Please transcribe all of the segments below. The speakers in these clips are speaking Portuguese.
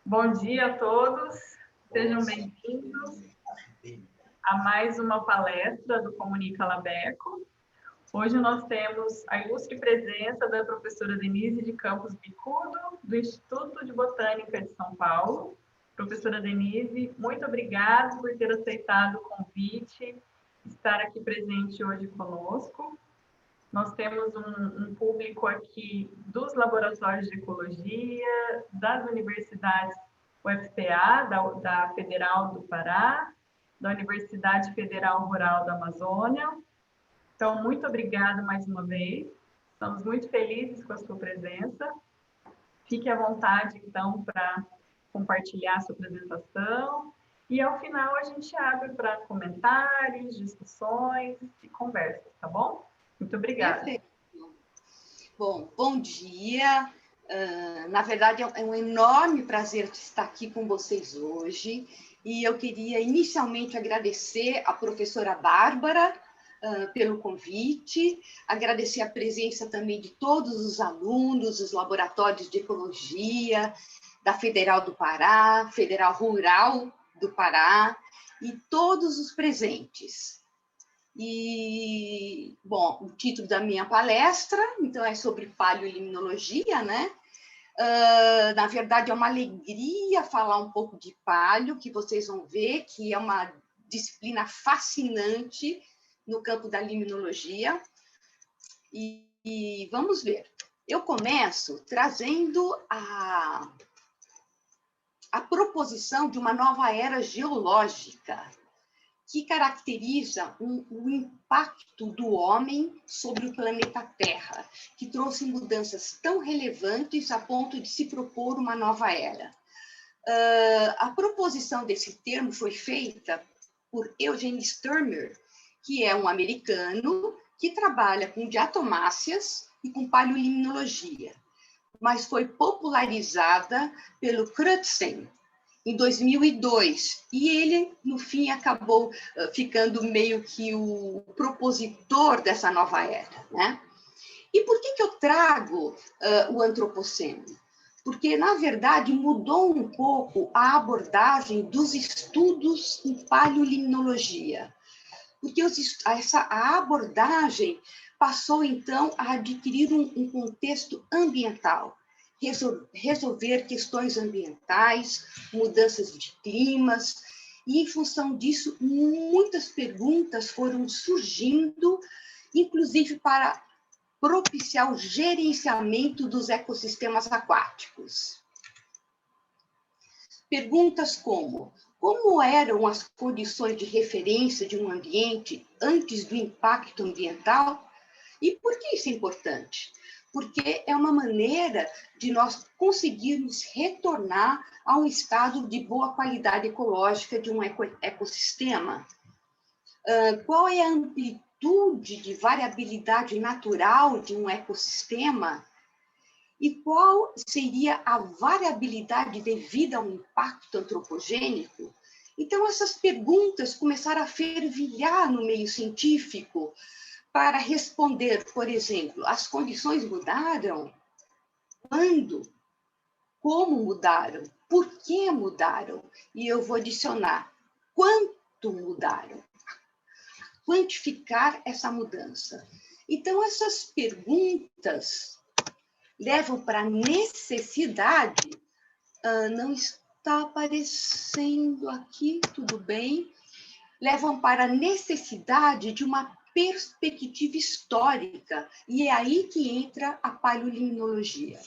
Bom dia a todos, sejam bem-vindos a mais uma palestra do Comunica Labeco. Hoje nós temos a ilustre presença da professora Denise de Campos Bicudo, do Instituto de Botânica de São Paulo. Professora Denise, muito obrigada por ter aceitado o convite, estar aqui presente hoje conosco. Nós temos um público aqui dos laboratórios de ecologia, das universidades UFPA, da Federal do Pará, da Universidade Federal Rural da Amazônia. Então, muito obrigada mais uma vez. Estamos muito felizes com a sua presença. Fique à vontade, então, para compartilhar a sua apresentação. E, ao final, a gente abre para comentários, discussões e conversas, tá bom? Muito obrigada. Perfeito. Bom dia. Na verdade, é um enorme prazer estar aqui com vocês hoje. E eu queria inicialmente agradecer à professora Bárbara pelo convite, agradecer a presença também de todos os alunos dos laboratórios de ecologia, da Federal do Pará, Federal Rural do Pará, e todos os presentes. E, bom, o título da minha palestra, então, é sobre paleolimnologia, né? Na verdade, é uma alegria falar um pouco de paleo, que vocês vão ver que é uma disciplina fascinante no campo da limnologia. E vamos ver. Eu começo trazendo a proposição de uma nova era geológica, que caracteriza o impacto do homem sobre o planeta Terra, que trouxe mudanças tão relevantes a ponto de se propor uma nova era. A proposição desse termo foi feita por Eugene Sturmer, que é um americano que trabalha com diatomáceas e com paleolimnologia, mas foi popularizada pelo Crutzen em 2002, e ele, no fim, acabou ficando meio que o propositor dessa nova era, né? E por que eu trago o antropoceno? Porque, na verdade, mudou um pouco a abordagem dos estudos em paleolimnologia, porque a abordagem passou, então, a adquirir um contexto ambiental, resolver questões ambientais, mudanças de climas, e, em função disso, muitas perguntas foram surgindo, inclusive para propiciar o gerenciamento dos ecossistemas aquáticos. Perguntas como eram as condições de referência de um ambiente antes do impacto ambiental? E por que isso é importante? Porque é uma maneira de nós conseguirmos retornar a um estado de boa qualidade ecológica de um ecossistema. Qual é a amplitude de variabilidade natural de um ecossistema? E qual seria a variabilidade devida ao impacto antropogênico? Então, essas perguntas começaram a fervilhar no meio científico para responder, por exemplo, as condições mudaram? Quando? Como mudaram? Por que mudaram? E eu vou adicionar, quanto mudaram? Quantificar essa mudança. Então, essas perguntas levam para a necessidade, não está aparecendo aqui, tudo bem, levam para a necessidade de uma perspectiva histórica, e é aí que entra a paleolimnologia.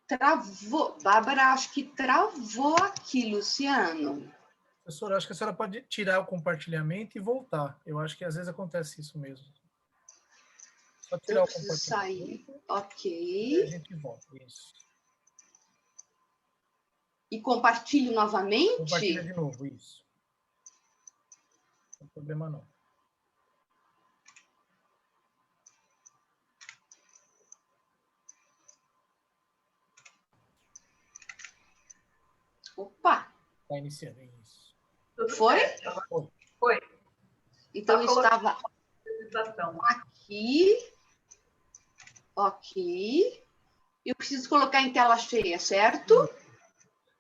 Travou, Bárbara, acho que travou aqui, Luciano. Professora, acho que a senhora pode tirar o compartilhamento e voltar. Eu acho que às vezes acontece isso mesmo. Só tirar o compartilhamento. Sair. Ok. E a gente volta. Isso. E compartilho novamente? Compartilha de novo, isso. Não tem problema não. Opa! Está iniciando, isso. Tudo Foi? certo. Foi. Então, eu estava Apresentação. aqui. Ok. Eu preciso colocar em tela cheia, certo?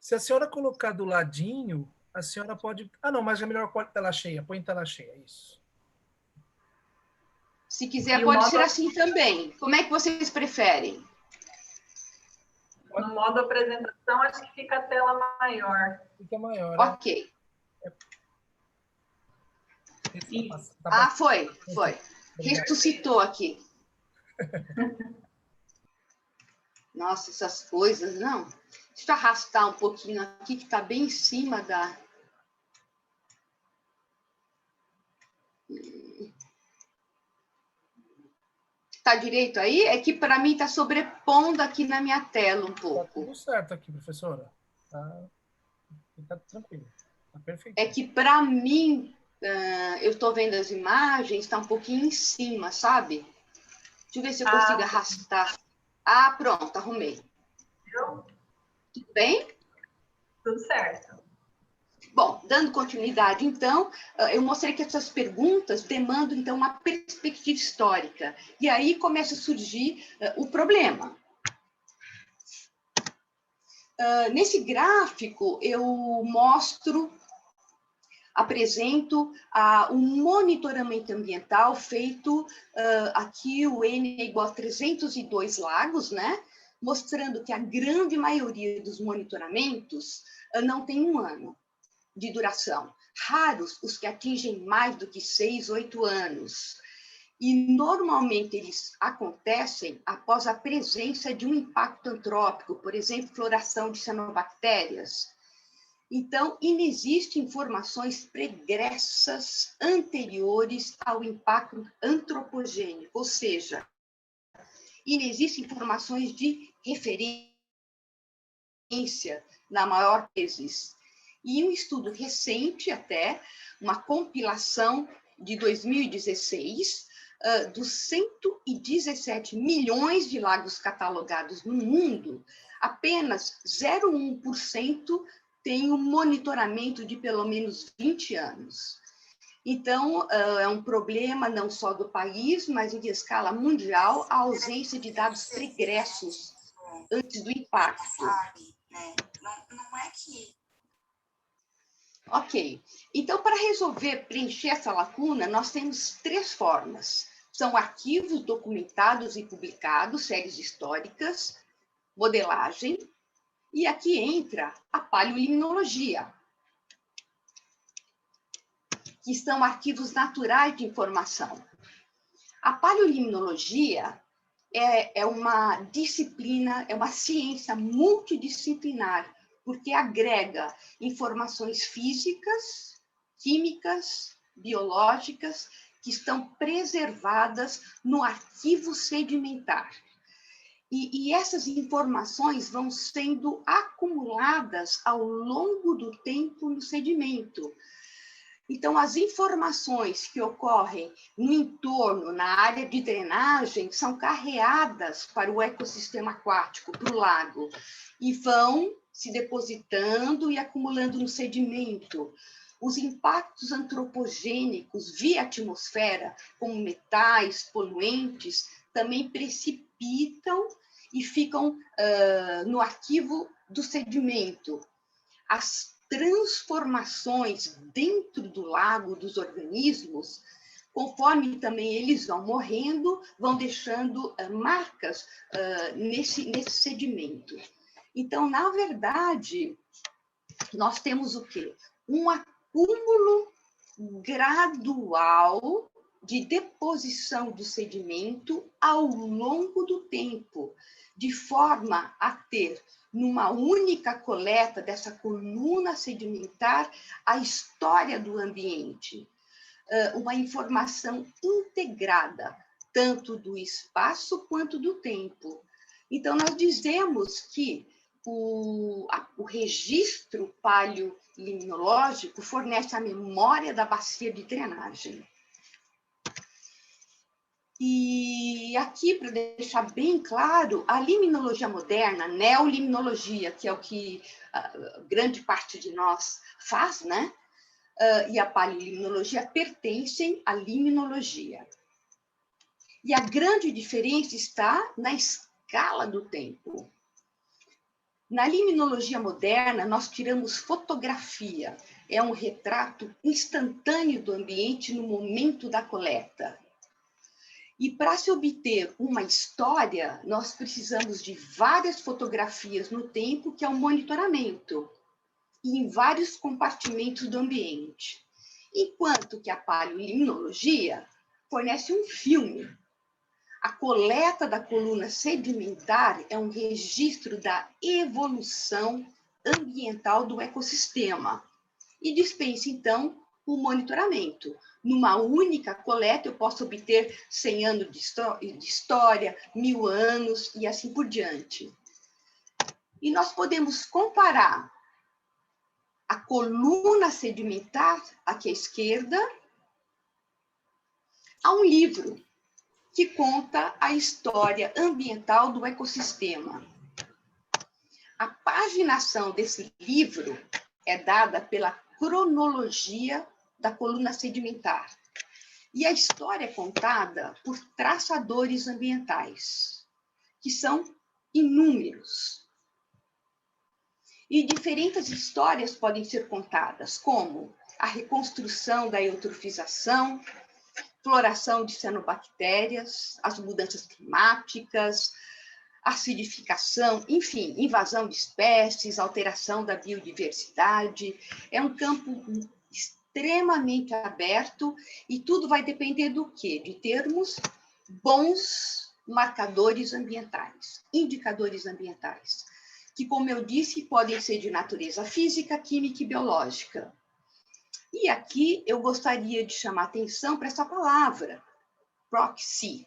Se a senhora colocar do ladinho, a senhora pode... Ah, não, mas é melhor pôr tela cheia. Põe em tela cheia, isso. Se quiser, E o pode modo- ser assim também. Como é que vocês preferem? No modo apresentação, acho que fica a tela maior. Fica maior, né? Ok. Isso, Ah, foi. Obrigado. Ressuscitou aqui. Nossa, essas coisas, não. Deixa eu arrastar um pouquinho aqui, que está bem em cima da... Está direito aí? É que para mim está sobrepondo aqui na minha tela um Tá pouco. tudo certo aqui, professora. Tá tranquilo. Tá perfeito. É que para mim, eu estou vendo as imagens, está um pouquinho em cima, sabe? Deixa eu ver se eu consigo arrastar. Ah, pronto, arrumei. Viu? Tudo bem? Tudo certo. Bom, dando continuidade, então, eu mostrei que essas perguntas demandam, então, uma perspectiva histórica. E aí começa a surgir o problema. Nesse gráfico, eu apresento um monitoramento ambiental feito, aqui o N é igual a 302 lagos, né? Mostrando que a grande maioria dos monitoramentos não tem 1 ano de duração. Raros os que atingem mais do que 6, 8 anos. E, normalmente, eles acontecem após a presença de um impacto antrópico, por exemplo, floração de cianobactérias. Então, inexistem informações pregressas anteriores ao impacto antropogênico, ou seja, inexistem informações de referência, na maior vezes. E um estudo recente, até, uma compilação de 2016, dos 117 milhões de lagos catalogados no mundo, apenas 0,1% tem um monitoramento de pelo menos 20 anos. Então, é um problema não só do país, mas em escala mundial, a ausência de dados pregressos antes do impacto. Não é que... Ok. Então, para resolver, preencher essa lacuna, nós temos 3 formas. São arquivos documentados e publicados, séries históricas, modelagem, e aqui entra a paleolimnologia, que são arquivos naturais de informação. A paleolimnologia é uma disciplina, é uma ciência multidisciplinar, porque agrega informações físicas, químicas, biológicas, que estão preservadas no arquivo sedimentar. E essas informações vão sendo acumuladas ao longo do tempo no sedimento. Então, as informações que ocorrem no entorno, na área de drenagem, são carreadas para o ecossistema aquático, para o lago, e vão se depositando e acumulando no sedimento. Os impactos antropogênicos via atmosfera, como metais, poluentes, também precipitam e ficam no arquivo do sedimento. As transformações dentro do lago dos organismos, conforme também eles vão morrendo, vão deixando marcas nesse sedimento. Então, na verdade, nós temos o quê? Um acúmulo gradual de deposição do sedimento ao longo do tempo, de forma a ter, numa única coleta dessa coluna sedimentar, a história do ambiente, uma informação integrada, tanto do espaço quanto do tempo. Então, nós dizemos que o registro paleolimnológico fornece a memória da bacia de drenagem. E aqui, para deixar bem claro, a limnologia moderna, neolimnologia, que é o que grande parte de nós faz, né? e a paleolimnologia pertencem à limnologia. E a grande diferença está na escala do tempo. Na limnologia moderna, nós tiramos fotografia. É um retrato instantâneo do ambiente no momento da coleta. E para se obter uma história, nós precisamos de várias fotografias no tempo, que é o monitoramento, e em vários compartimentos do ambiente. Enquanto que a paleolimnologia fornece um filme. A coleta da coluna sedimentar é um registro da evolução ambiental do ecossistema e dispensa, então, o monitoramento. Numa única coleta, eu posso obter 100 anos de história, 1000 anos e assim por diante. E nós podemos comparar a coluna sedimentar, aqui à esquerda, a um livro que conta a história ambiental do ecossistema. A paginação desse livro é dada pela cronologia da coluna sedimentar. E a história é contada por traçadores ambientais, que são inúmeros. E diferentes histórias podem ser contadas, como a reconstrução da eutrofização, floração de cianobactérias, as mudanças climáticas, acidificação, enfim, invasão de espécies, alteração da biodiversidade. É um campo extremamente aberto e tudo vai depender do quê? De termos bons marcadores ambientais, indicadores ambientais, que, como eu disse, podem ser de natureza física, química e biológica. E aqui eu gostaria de chamar atenção para essa palavra, proxy,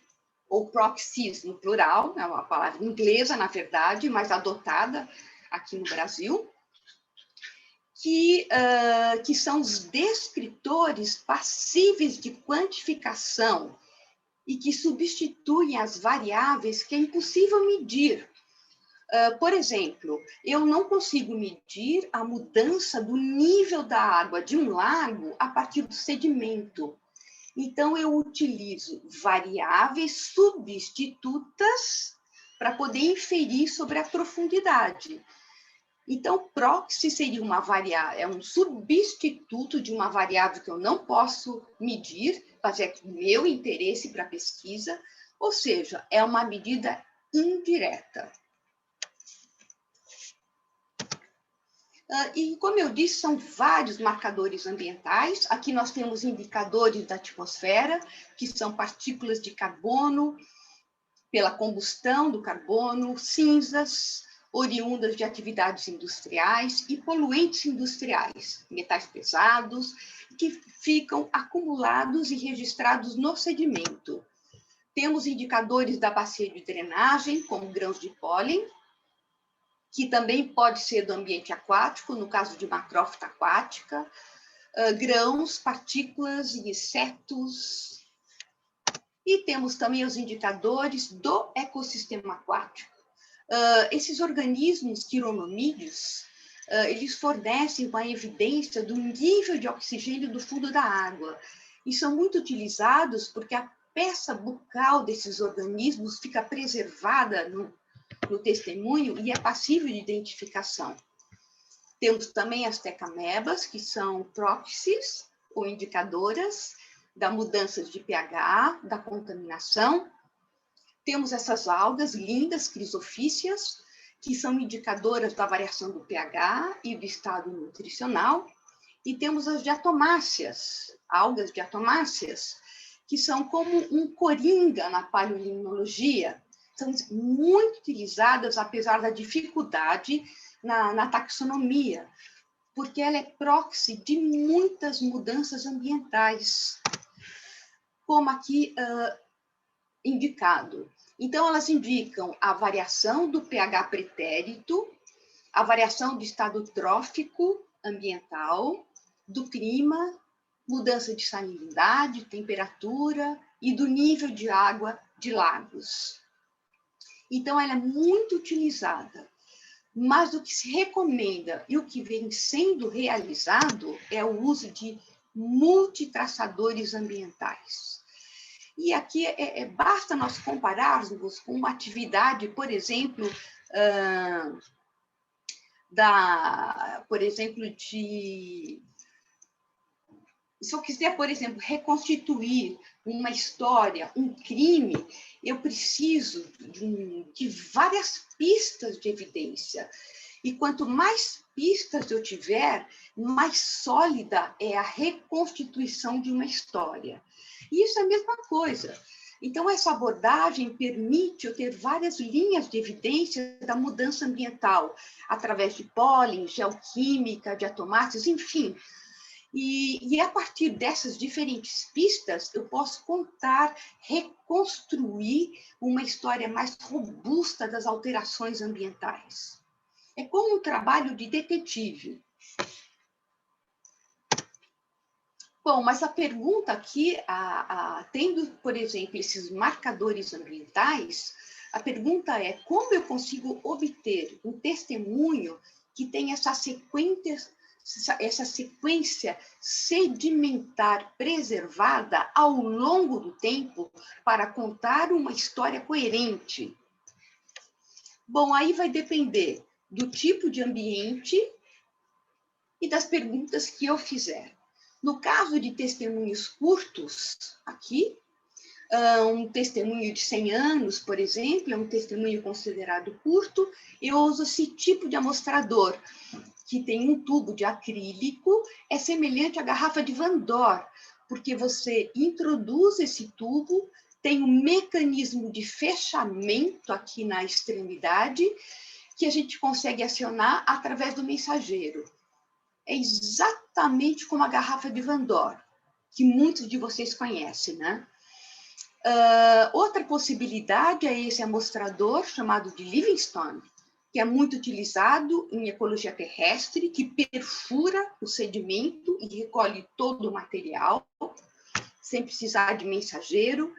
ou proxies no plural, é uma palavra inglesa, na verdade, mas adotada aqui no Brasil, que são os descritores passíveis de quantificação e que substituem as variáveis que é impossível medir. Por exemplo, eu não consigo medir a mudança do nível da água de um lago a partir do sedimento. Então, eu utilizo variáveis substitutas para poder inferir sobre a profundidade. Então, proxy seria uma variável, é um substituto de uma variável que eu não posso medir, mas é meu interesse para a pesquisa, ou seja, é uma medida indireta. E, como eu disse, são vários marcadores ambientais. Aqui nós temos indicadores da atmosfera, que são partículas de carbono pela combustão do carbono, cinzas oriundas de atividades industriais e poluentes industriais, metais pesados, que ficam acumulados e registrados no sedimento. Temos indicadores da bacia de drenagem, como grãos de pólen, que também pode ser do ambiente aquático, no caso de macrófita aquática, grãos, partículas e insetos. E temos também os indicadores do ecossistema aquático. Esses organismos quironomídeos, eles fornecem uma evidência do nível de oxigênio do fundo da água e são muito utilizados porque a peça bucal desses organismos fica preservada no testemunho e é passível de identificação. Temos também as tecamebas, que são proxies, ou indicadoras da mudança de pH, da contaminação. Temos essas algas lindas, crisofícias, que são indicadoras da variação do pH e do estado nutricional. E temos as diatomáceas, algas diatomáceas, que são como um coringa na paleolimnologia, são muito utilizadas, apesar da dificuldade na taxonomia, porque ela é proxy de muitas mudanças ambientais, como aqui indicado. Então, elas indicam a variação do pH pretérito, a variação do estado trófico ambiental, do clima, mudança de salinidade, temperatura e do nível de água de lagos. Então, ela é muito utilizada. mas o que se recomenda e o que vem sendo realizado é o uso de multitraçadores ambientais. E aqui basta nós compararmos com uma atividade, por exemplo, se eu quiser, por exemplo, reconstituir uma história, um crime, eu preciso de várias pistas de evidência. E quanto mais pistas eu tiver, mais sólida é a reconstituição de uma história. E isso é a mesma coisa. Então, essa abordagem permite eu ter várias linhas de evidência da mudança ambiental, através de pólen, geoquímica, diatomáceos, enfim. E a partir dessas diferentes pistas, eu posso contar, reconstruir uma história mais robusta das alterações ambientais. É como um trabalho de detetive. Bom, mas a pergunta aqui, tendo, por exemplo, esses marcadores ambientais, a pergunta é como eu consigo obter um testemunho que tenha essa sequência sedimentar preservada ao longo do tempo para contar uma história coerente? Bom, aí vai depender do tipo de ambiente e das perguntas que eu fizer. No caso de testemunhos curtos, aqui, um testemunho de 100 anos, por exemplo, é um testemunho considerado curto, eu uso esse tipo de amostrador, que tem um tubo de acrílico, é semelhante à garrafa de Van Dor, porque você introduz esse tubo, tem um mecanismo de fechamento aqui na extremidade, que a gente consegue acionar através do mensageiro. É exatamente como a garrafa de Van Dor, que muitos de vocês conhecem, né? Outra possibilidade é esse amostrador chamado de Livingstone, que é muito utilizado em ecologia terrestre, que perfura o sedimento e recolhe todo o material, sem precisar de mensageiro.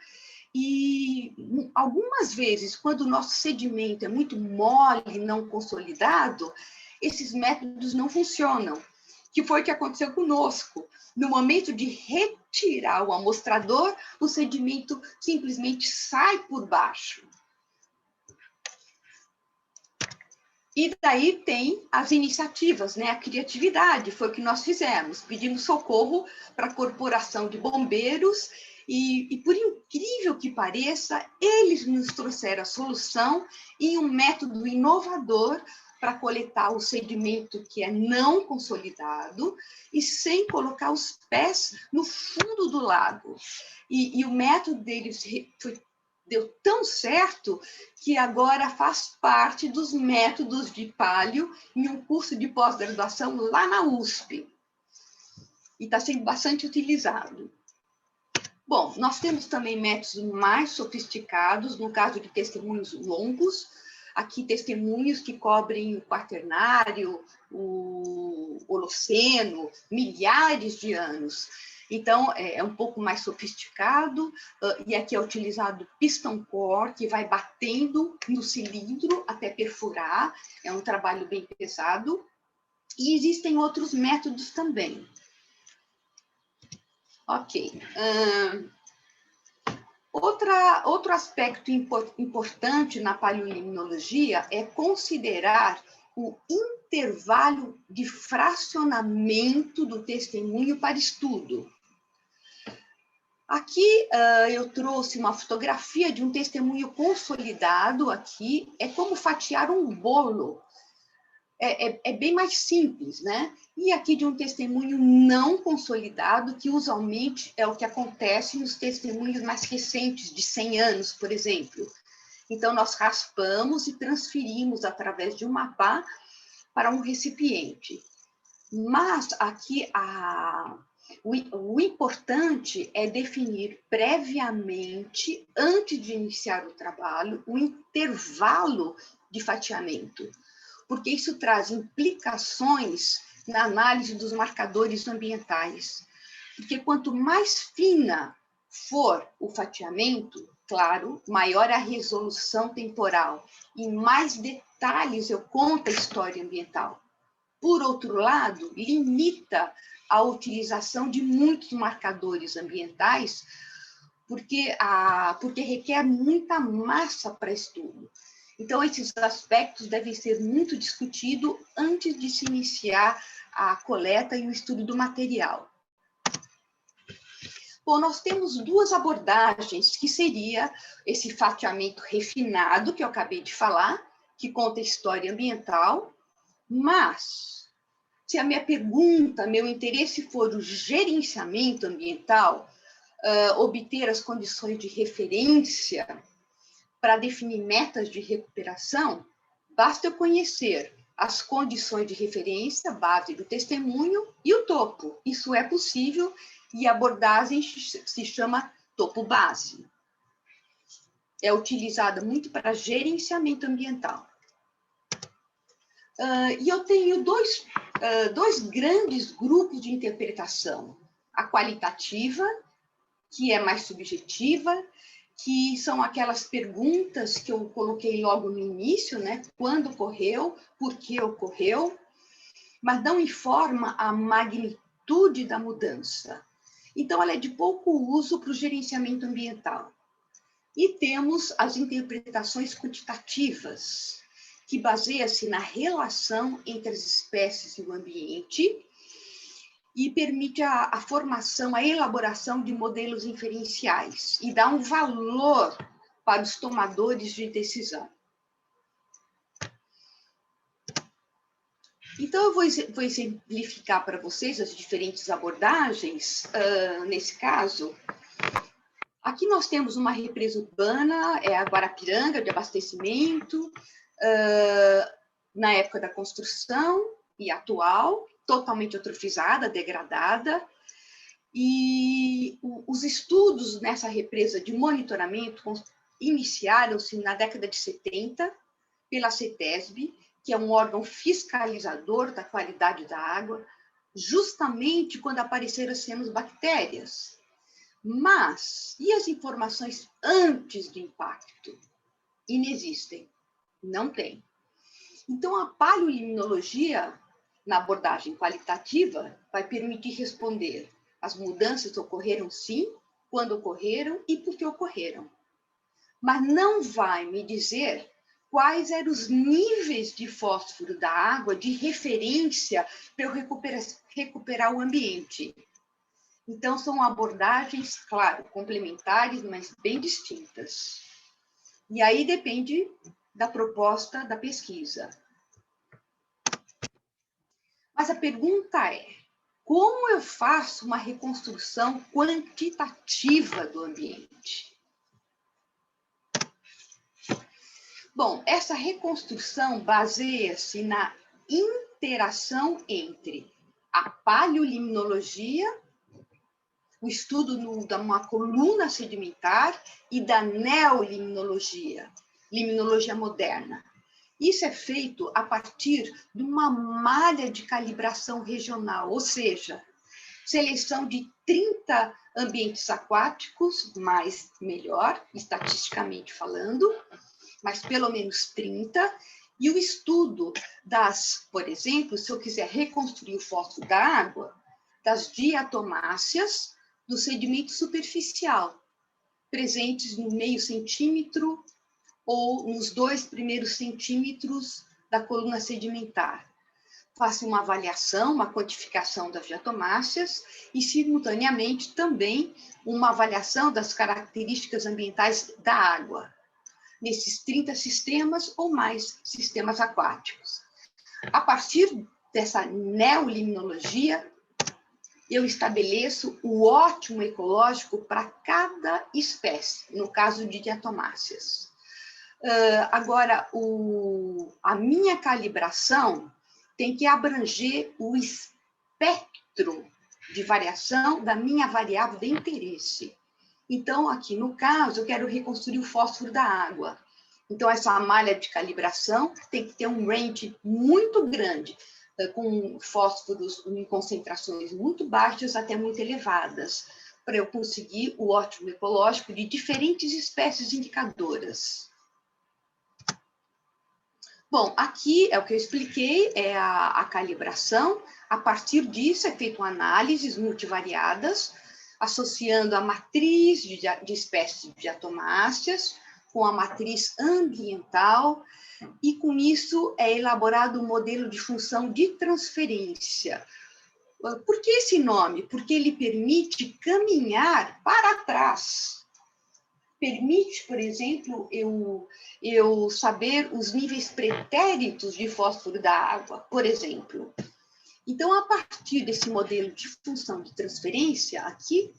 E algumas vezes, quando o nosso sedimento é muito mole, não consolidado, esses métodos não funcionam, que foi o que aconteceu conosco. No momento de retirar o amostrador, o sedimento simplesmente sai por baixo. E daí tem as iniciativas, né? A criatividade, foi o que nós fizemos. Pedimos socorro para a corporação de bombeiros e, por incrível que pareça, eles nos trouxeram a solução em um método inovador para coletar o sedimento que é não consolidado e sem colocar os pés no fundo do lago. E o método deles deu tão certo que agora faz parte dos métodos de paleo em um curso de pós-graduação lá na USP. E está sendo bastante utilizado. Bom, nós temos também métodos mais sofisticados, no caso de testemunhos longos, aqui testemunhos que cobrem o Quaternário, o Holoceno, milhares de anos. Então, é um pouco mais sofisticado, e aqui é utilizado piston core, que vai batendo no cilindro até perfurar, é um trabalho bem pesado, e existem outros métodos também. Ok. Outro aspecto importante na paleolimnologia é considerar o intervalo de fracionamento do testemunho para estudo. Aqui eu trouxe uma fotografia de um testemunho consolidado aqui, é como fatiar um bolo. É bem mais simples, né? E aqui de um testemunho não consolidado, que usualmente é o que acontece nos testemunhos mais recentes, de 100 anos, por exemplo. Então, nós raspamos e transferimos através de uma pá para um recipiente. Mas aqui o importante é definir previamente, antes de iniciar o trabalho, um intervalo de fatiamento, porque isso traz implicações na análise dos marcadores ambientais. Porque quanto mais fina for o fatiamento, claro, maior a resolução temporal e mais detalhes eu conto a história ambiental. Por outro lado, limita a utilização de muitos marcadores ambientais, porque requer muita massa para estudo. Então, esses aspectos devem ser muito discutidos antes de se iniciar a coleta e o estudo do material. Bom, nós temos duas abordagens, que seria esse fatiamento refinado, que eu acabei de falar, que conta a história ambiental, mas, se a minha pergunta, meu interesse for o gerenciamento ambiental, obter as condições de referência para definir metas de recuperação, basta eu conhecer as condições de referência, base do testemunho e o topo. Isso é possível e a abordagem se chama topo-base. É utilizada muito para gerenciamento ambiental. E eu tenho dois grandes grupos de interpretação. A qualitativa, que é mais subjetiva, que são aquelas perguntas que eu coloquei logo no início, né? Quando ocorreu, por que ocorreu, mas não informa a magnitude da mudança. Então, ela é de pouco uso para o gerenciamento ambiental. E temos as interpretações quantitativas, que baseia-se na relação entre as espécies e o ambiente e permite a formação, a elaboração de modelos inferenciais e dá um valor para os tomadores de decisão. Então, eu vou exemplificar para vocês as diferentes abordagens. Nesse caso, aqui nós temos uma represa urbana, é a Guarapiranga, de abastecimento, na época da construção e atual, totalmente eutrofizada, degradada, e os estudos nessa represa de monitoramento iniciaram-se na década de 70 pela CETESB, que é um órgão fiscalizador da qualidade da água, justamente quando apareceram as cianobactérias. Mas, e as informações antes do impacto? Inexistem, não tem. Então, a paleolimnologia, na abordagem qualitativa, vai permitir responder as mudanças ocorreram sim, quando ocorreram e por que ocorreram. Mas não vai me dizer quais eram os níveis de fósforo da água de referência para eu recuperar o ambiente. Então, são abordagens, claro, complementares, mas bem distintas. E aí depende da proposta da pesquisa. Mas a pergunta é, como eu faço uma reconstrução quantitativa do ambiente? Bom, essa reconstrução baseia-se na interação entre a paleolimnologia, o estudo de uma coluna sedimentar, e da neolimnologia, limnologia moderna. Isso é feito a partir de uma malha de calibração regional, ou seja, seleção de 30 ambientes aquáticos, mais melhor, estatisticamente falando, mas pelo menos 30, e o estudo por exemplo, se eu quiser reconstruir o fósforo da água, das diatomáceas do sedimento superficial, presentes no meio centímetro ou nos 2 primeiros centímetros da coluna sedimentar. Faço uma avaliação, uma quantificação das diatomáceas e, simultaneamente, também uma avaliação das características ambientais da água, nesses 30 sistemas ou mais sistemas aquáticos. A partir dessa neolimnologia, eu estabeleço o ótimo ecológico para cada espécie, no caso de diatomáceas. Agora, a minha calibração tem que abranger o espectro de variação da minha variável de interesse. Então, aqui no caso, eu quero reconstruir o fósforo da água. Então, essa malha de calibração tem que ter um range muito grande, com fósforos em concentrações muito baixas até muito elevadas, para eu conseguir o ótimo ecológico de diferentes espécies indicadoras. Bom, aqui é o que eu expliquei, é a calibração. A partir disso é feita análises multivariadas, associando a matriz de espécies de diatomáceas com a matriz ambiental, e com isso é elaborado um modelo de função de transferência. Por que esse nome? Porque ele permite caminhar para trás. Permite, por exemplo, eu saber os níveis pretéritos de fósforo da água, por exemplo. Então, a partir desse modelo de função de transferência, aqui,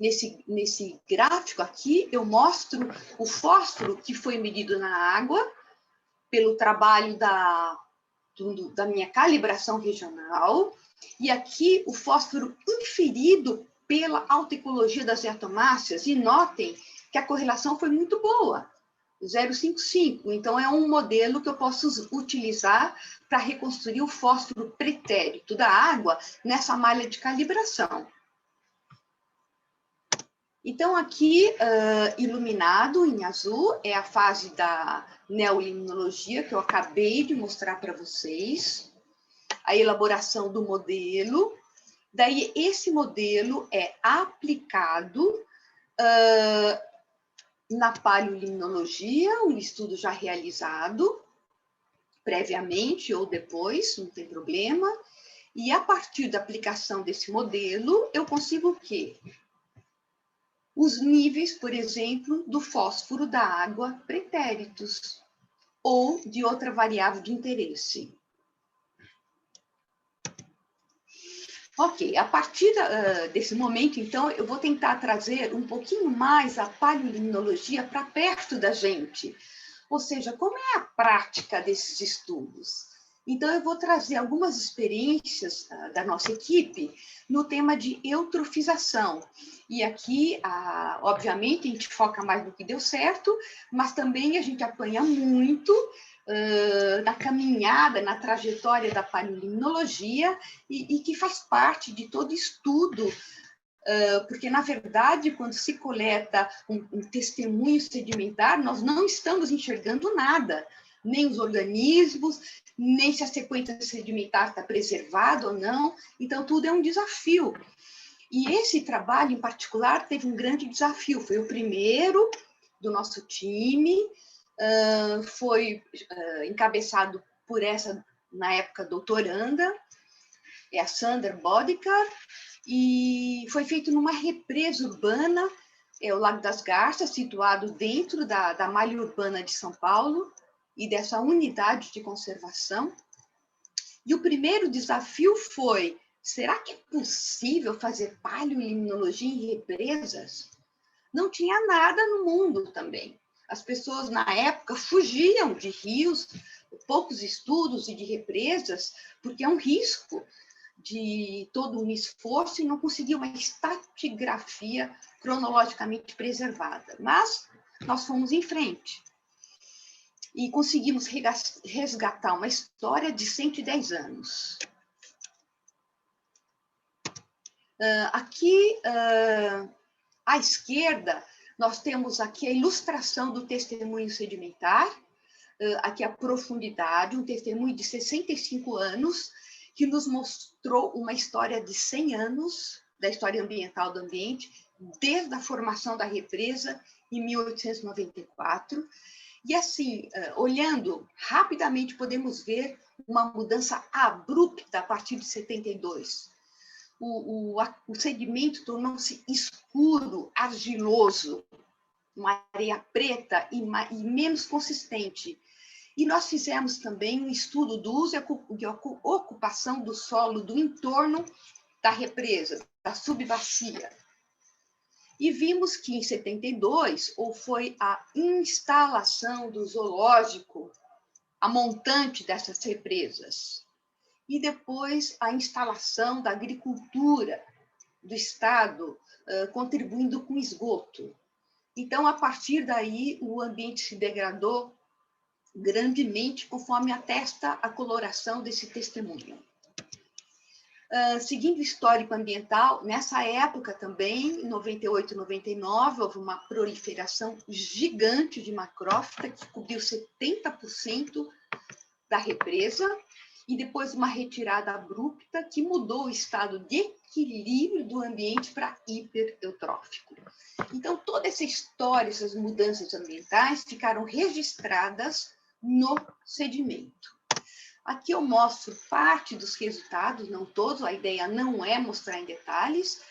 nesse gráfico aqui, eu mostro o fósforo que foi medido na água pelo trabalho da minha calibração regional, e aqui o fósforo inferido pela autoecologia das diatomáceas, e notem que a correlação foi muito boa, 0,55. Então, é um modelo que eu posso utilizar para reconstruir o fósforo pretérito da água nessa malha de calibração. Então, aqui, iluminado em azul, é a fase da neolimnologia, que eu acabei de mostrar para vocês, a elaboração do modelo. Daí, esse modelo é aplicado na paleolimnologia, um estudo já realizado previamente ou depois, não tem problema. E, a partir da aplicação desse modelo, eu consigo o quê? Os níveis, por exemplo, do fósforo da água pretéritos, ou de outra variável de interesse. Ok, a partir desse momento, então, eu vou tentar trazer um pouquinho mais a paleolimnologia para perto da gente. Ou seja, como é a prática desses estudos? Então, eu vou trazer algumas experiências da nossa equipe no tema de eutrofização. E aqui, obviamente, a gente foca mais no que deu certo, mas também a gente apanha muito na caminhada, na trajetória da paleolimnologia, e que faz parte de todo estudo, porque, na verdade, quando se coleta um testemunho sedimentar, nós não estamos enxergando nada, nem os organismos, nem se a sequência sedimentar está preservada ou não. Então, tudo é um desafio. E esse trabalho, em particular, teve um grande desafio. Foi o primeiro do nosso time, foi encabeçado por essa, na época, doutoranda, é a Sandra Bodikar, e foi feito numa represa urbana, o Lago das Garças, situado dentro da malha urbana de São Paulo, e dessa unidade de conservação. E o primeiro desafio foi: será que é possível fazer paleolimnologia em represas? Não tinha nada no mundo também. As pessoas, na época, fugiam de rios, poucos estudos e de represas, porque é um risco de todo um esforço e não conseguir uma estratigrafia cronologicamente preservada. Mas nós fomos em frente e conseguimos resgatar uma história de 110 anos. Aqui, à esquerda, nós temos aqui a ilustração do testemunho sedimentar, aqui a profundidade, um testemunho de 65 anos, que nos mostrou uma história de 100 anos da história ambiental do ambiente, desde a formação da represa em 1894. E assim, olhando rapidamente, podemos ver uma mudança abrupta a partir de 72. O sedimento tornou-se escuro, argiloso, uma areia preta e menos consistente. E nós fizemos também um estudo do uso e ocupação do solo do entorno da represa, da subbacia. E vimos que em 72 foi a instalação do zoológico, a montante dessas represas, e depois a instalação da agricultura do Estado, contribuindo com esgoto. Então, a partir daí, o ambiente se degradou grandemente, conforme atesta a coloração desse testemunho. Seguindo o histórico ambiental, nessa época também, em 98, 99, houve uma proliferação gigante de macrófita, que cobriu 70% da represa, e depois uma retirada abrupta que mudou o estado de equilíbrio do ambiente para hipereutrófico. Então, toda essa história, essas mudanças ambientais ficaram registradas no sedimento. Aqui eu mostro parte dos resultados, não todos, a ideia não é mostrar em detalhes.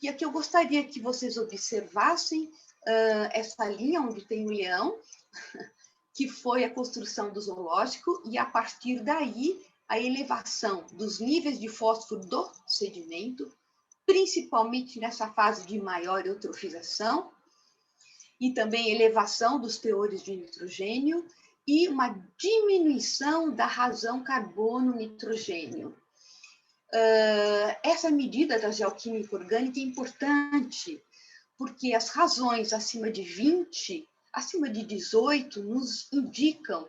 E aqui eu gostaria que vocês observassem essa linha onde tem o leão, que foi a construção do zoológico, e a partir daí a elevação dos níveis de fósforo do sedimento, principalmente nessa fase de maior eutrofização, e também elevação dos teores de nitrogênio, e uma diminuição da razão carbono-nitrogênio. Essa medida da geoquímica orgânica é importante, porque as razões acima de 20, acima de 18, nos indicam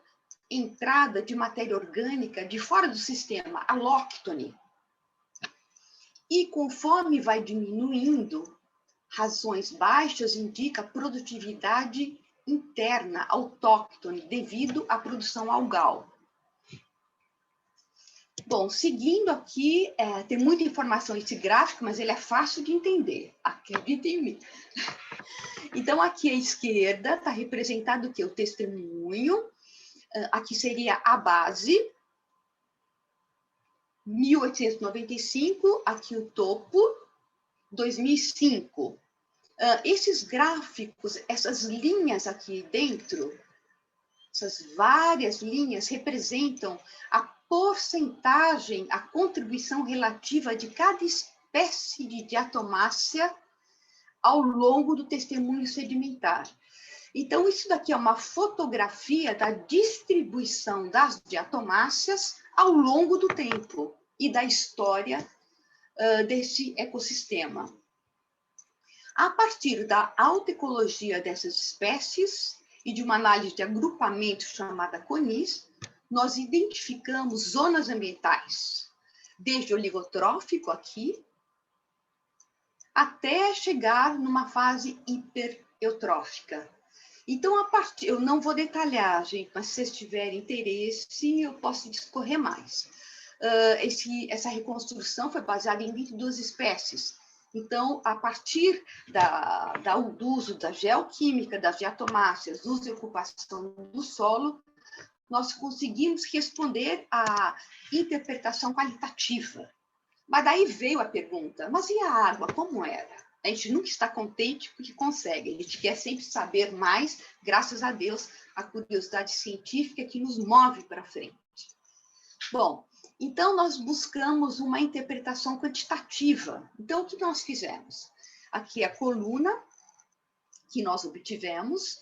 entrada de matéria orgânica de fora do sistema, alóctone. E conforme vai diminuindo, razões baixas indica produtividade interna, autóctone, devido à produção algal. Bom, seguindo aqui, tem muita informação esse gráfico, mas ele é fácil de entender, acredita em mim. Então, aqui à esquerda está representado o quê? O testemunho, aqui seria a base, 1895, aqui o topo, 2005. Esses gráficos, essas linhas aqui dentro, essas várias linhas representam a porcentagem, a contribuição relativa de cada espécie de diatomácea ao longo do testemunho sedimentar. Então, isso daqui é uma fotografia da distribuição das diatomáceas ao longo do tempo e da história desse ecossistema. A partir da autoecologia dessas espécies e de uma análise de agrupamento chamada CONIS, nós identificamos zonas ambientais, desde oligotrófico aqui, até chegar numa fase hipereutrófica. Então, eu não vou detalhar, gente, mas se vocês tiverem interesse, eu posso discorrer mais. Essa reconstrução foi baseada em 22 espécies. Então, a partir do uso da geoquímica, das diatomáceas, do uso e ocupação do solo, nós conseguimos responder à interpretação qualitativa. Mas daí veio a pergunta, mas e a água, como era? A gente nunca está contente porque consegue, a gente quer sempre saber mais, graças a Deus, a curiosidade científica que nos move para frente. Bom, então nós buscamos uma interpretação quantitativa. Então, o que nós fizemos? Aqui é a coluna que nós obtivemos,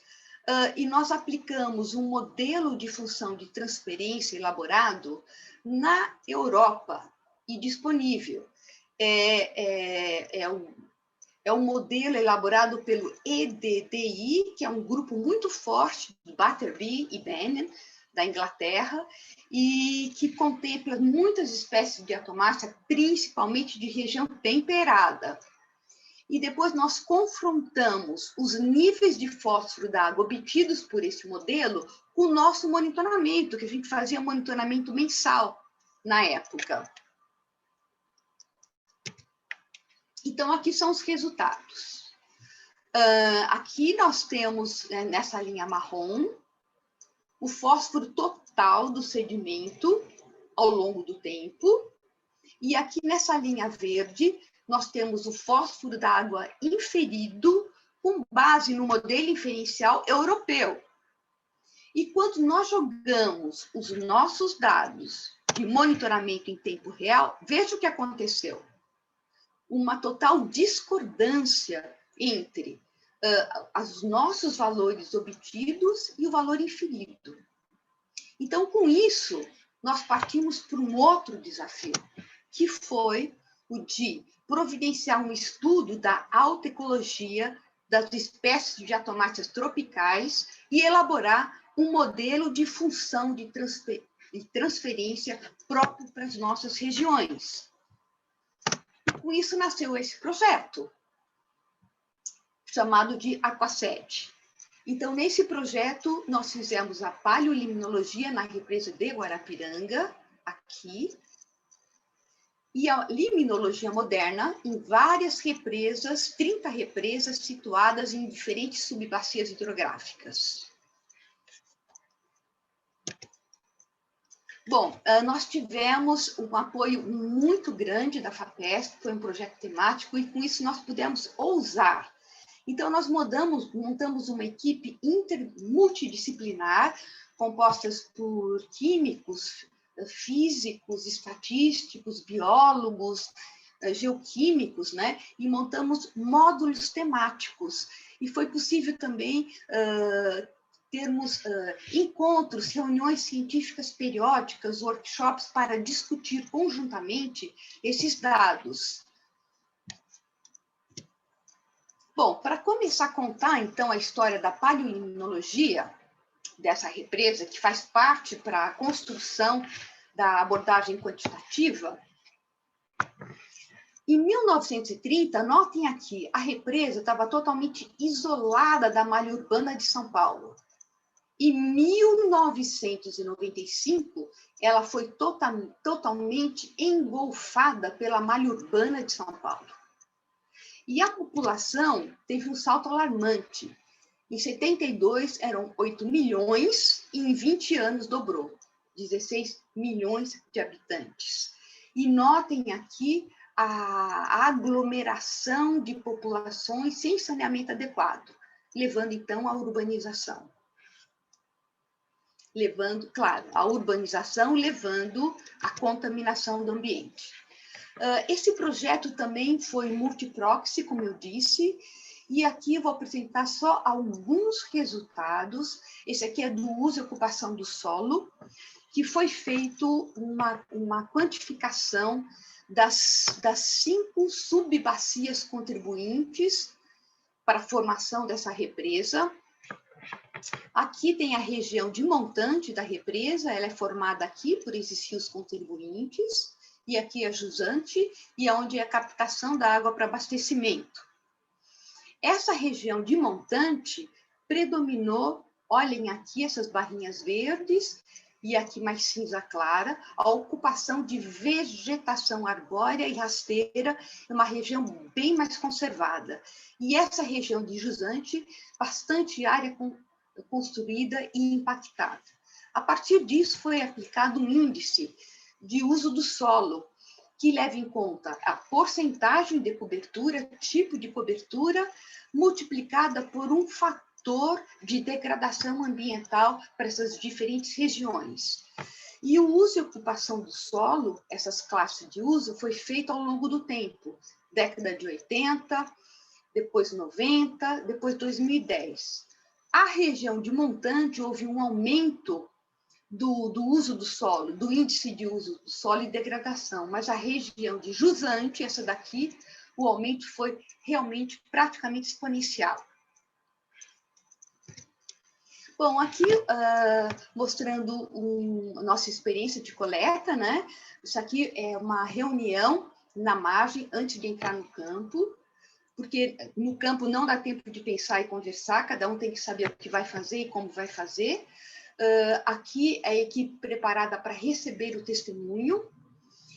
e nós aplicamos um modelo de função de transferência elaborado na Europa e disponível. É um modelo elaborado pelo EDDI, que é um grupo muito forte, Batterby e Bannon, da Inglaterra, e que contempla muitas espécies de diatomácea, principalmente de região temperada. E depois nós confrontamos os níveis de fósforo da água obtidos por esse modelo com o nosso monitoramento, que a gente fazia monitoramento mensal na época. Então, aqui são os resultados. Aqui nós temos, nessa linha marrom, o fósforo total do sedimento ao longo do tempo. E aqui nessa linha verde, nós temos o fósforo da água inferido com base no modelo inferencial europeu. E quando nós jogamos os nossos dados de monitoramento em tempo real, veja o que aconteceu. Uma total discordância entre os nossos valores obtidos e o valor inferido. Então, com isso, nós partimos para um outro desafio, que foi o de providenciar um estudo da autoecologia das espécies de diatomáceas tropicais e elaborar um modelo de função de transferência próprio para as nossas regiões. Com isso nasceu esse projeto, chamado de Aquaced. Então, nesse projeto, nós fizemos a paleolimnologia na represa de Guarapiranga, aqui, e a limnologia moderna em várias represas, 30 represas situadas em diferentes subbacias hidrográficas. Bom, nós tivemos um apoio muito grande da FAPESP, foi um projeto temático, e com isso nós pudemos ousar. Então, nós montamos uma equipe multidisciplinar, composta por químicos, físicos, estatísticos, biólogos, geoquímicos, né? E montamos módulos temáticos. E foi possível também termos encontros, reuniões científicas periódicas, workshops para discutir conjuntamente esses dados. Bom, para começar a contar, então, a história da paleolimnologia, dessa represa, que faz parte para a construção da abordagem quantitativa, em 1930, notem aqui, a represa estava totalmente isolada da malha urbana de São Paulo. Em 1995, ela foi totalmente engolfada pela malha urbana de São Paulo. E a população teve um salto alarmante. Em 72, eram 8 milhões e em 20 anos dobrou, 16 milhões de habitantes. E notem aqui a aglomeração de populações sem saneamento adequado, levando, então, à urbanização. A urbanização levando à contaminação do ambiente. Esse projeto também foi multiproxy, como eu disse, e aqui eu vou apresentar só alguns resultados. Esse aqui é do uso e ocupação do solo, que foi feito uma quantificação das 5 subbacias contribuintes para a formação dessa represa. Aqui tem a região de montante da represa, ela é formada aqui por esses rios contribuintes, e aqui é jusante, e onde é a captação da água para abastecimento. Essa região de montante predominou, olhem aqui essas barrinhas verdes, e aqui mais cinza clara, a ocupação de vegetação arbórea e rasteira, é uma região bem mais conservada. E essa região de jusante, bastante área construída e impactada. A partir disso, foi aplicado um índice de uso do solo, que leva em conta a porcentagem de cobertura, tipo de cobertura, multiplicada por um fator de degradação ambiental para essas diferentes regiões. E o uso e ocupação do solo, essas classes de uso, foi feito ao longo do tempo, década de 80, depois 90, depois 2010. A região de montante houve um aumento do uso do solo, do índice de uso do solo e degradação, mas a região de jusante, essa daqui, o aumento foi realmente praticamente exponencial. Bom, aqui mostrando a nossa experiência de coleta, né? Isso aqui é uma reunião na margem antes de entrar no campo, porque no campo não dá tempo de pensar e conversar, cada um tem que saber o que vai fazer e como vai fazer. Aqui é a equipe preparada para receber o testemunho.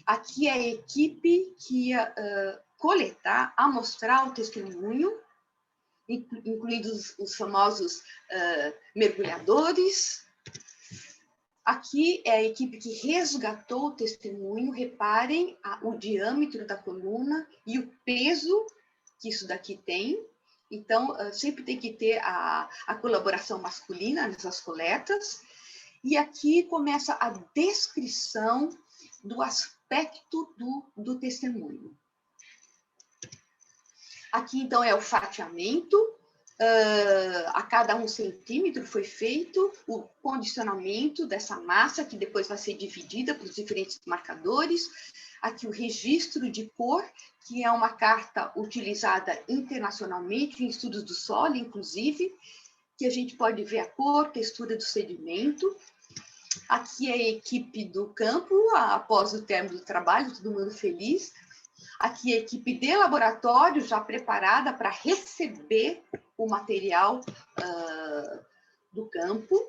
Aqui é a equipe que ia coletar, amostrar o testemunho, incluídos os famosos mergulhadores. Aqui é a equipe que resgatou o testemunho. Reparem o diâmetro da coluna e o peso que isso daqui tem. Então, sempre tem que ter a colaboração masculina nessas coletas. E aqui começa a descrição do aspecto do testemunho. Aqui, então, é o fatiamento. A cada 1 centímetro foi feito o condicionamento dessa massa, que depois vai ser dividida por diferentes marcadores. Aqui o registro de cor, que é uma carta utilizada internacionalmente em estudos do solo, inclusive, que a gente pode ver a cor, textura do sedimento. Aqui é a equipe do campo, após o término do trabalho, todo mundo feliz. Aqui a equipe de laboratório já preparada para receber o material do campo.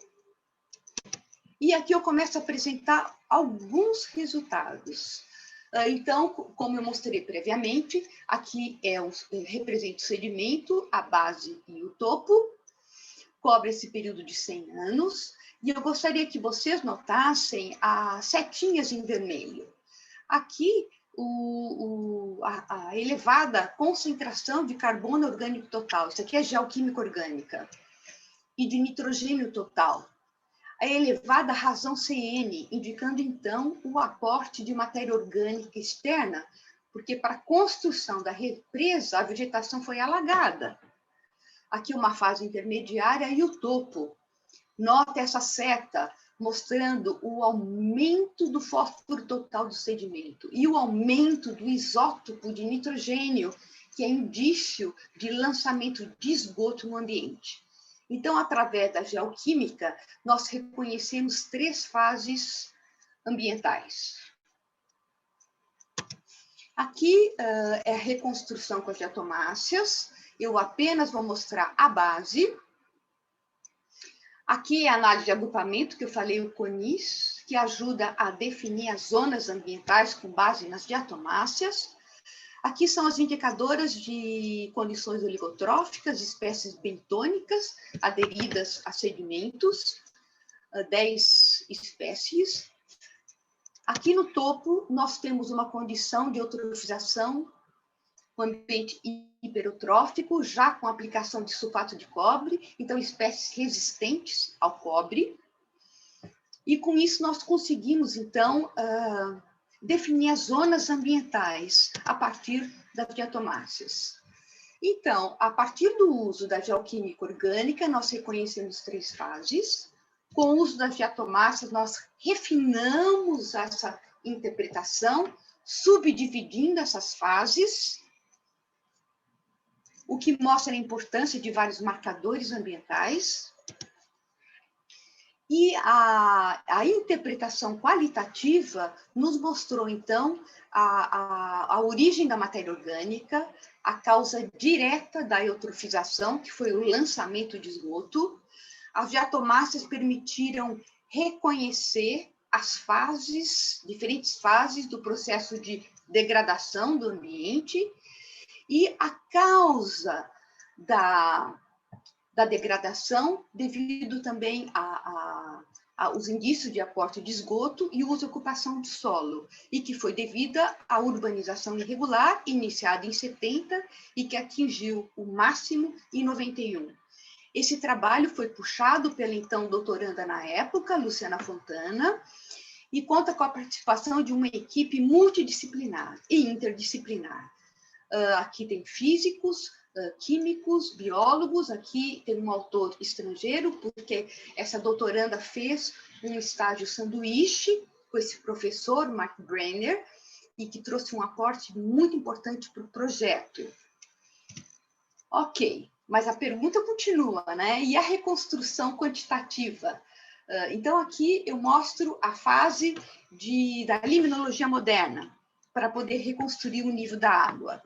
E aqui eu começo a apresentar alguns resultados. Então, como eu mostrei previamente, aqui representa o sedimento, a base e o topo, cobre esse período de 100 anos, e eu gostaria que vocês notassem as setinhas em vermelho. Aqui, a elevada concentração de carbono orgânico total, isso aqui é geoquímica orgânica, e de nitrogênio total. A elevada razão CN, indicando, então, o aporte de matéria orgânica externa, porque para a construção da represa, a vegetação foi alagada. Aqui uma fase intermediária e o topo. Nota essa seta mostrando o aumento do fósforo total do sedimento e o aumento do isótopo de nitrogênio, que é indício de lançamento de esgoto no ambiente. Então, através da geoquímica, nós reconhecemos 3 fases ambientais. Aqui é a reconstrução com as diatomáceas. Eu apenas vou mostrar a base. Aqui é a análise de agrupamento, que eu falei, o CONIS, que ajuda a definir as zonas ambientais com base nas diatomáceas. Aqui são as indicadoras de condições oligotróficas, espécies bentônicas, aderidas a sedimentos, 10 espécies. Aqui no topo, nós temos uma condição de eutrofização, um ambiente hiperotrófico, já com aplicação de sulfato de cobre, então espécies resistentes ao cobre. E com isso nós conseguimos, então, definir as zonas ambientais a partir das diatomáceas. Então, a partir do uso da geoquímica orgânica, nós reconhecemos 3 fases. Com o uso das diatomáceas, nós refinamos essa interpretação, subdividindo essas fases, o que mostra a importância de vários marcadores ambientais. E a interpretação qualitativa nos mostrou, então, a origem da matéria orgânica, a causa direta da eutrofização, que foi o lançamento de esgoto. As diatomáceas permitiram reconhecer as fases, diferentes fases do processo de degradação do ambiente e a causa da degradação devido também aos indícios de aporte de esgoto e uso e ocupação de solo, e que foi devida à urbanização irregular, iniciada em 70 e que atingiu o máximo em 91. Esse trabalho foi puxado pela então doutoranda na época, Luciana Fontana, e conta com a participação de uma equipe multidisciplinar e interdisciplinar. Aqui tem físicos, químicos, biólogos, aqui tem um autor estrangeiro, porque essa doutoranda fez um estágio sanduíche com esse professor, Mark Brenner, e que trouxe um aporte muito importante para o projeto. Ok, mas a pergunta continua, né? E a reconstrução quantitativa? Então, aqui eu mostro a fase da limnologia moderna, para poder reconstruir o nível da água.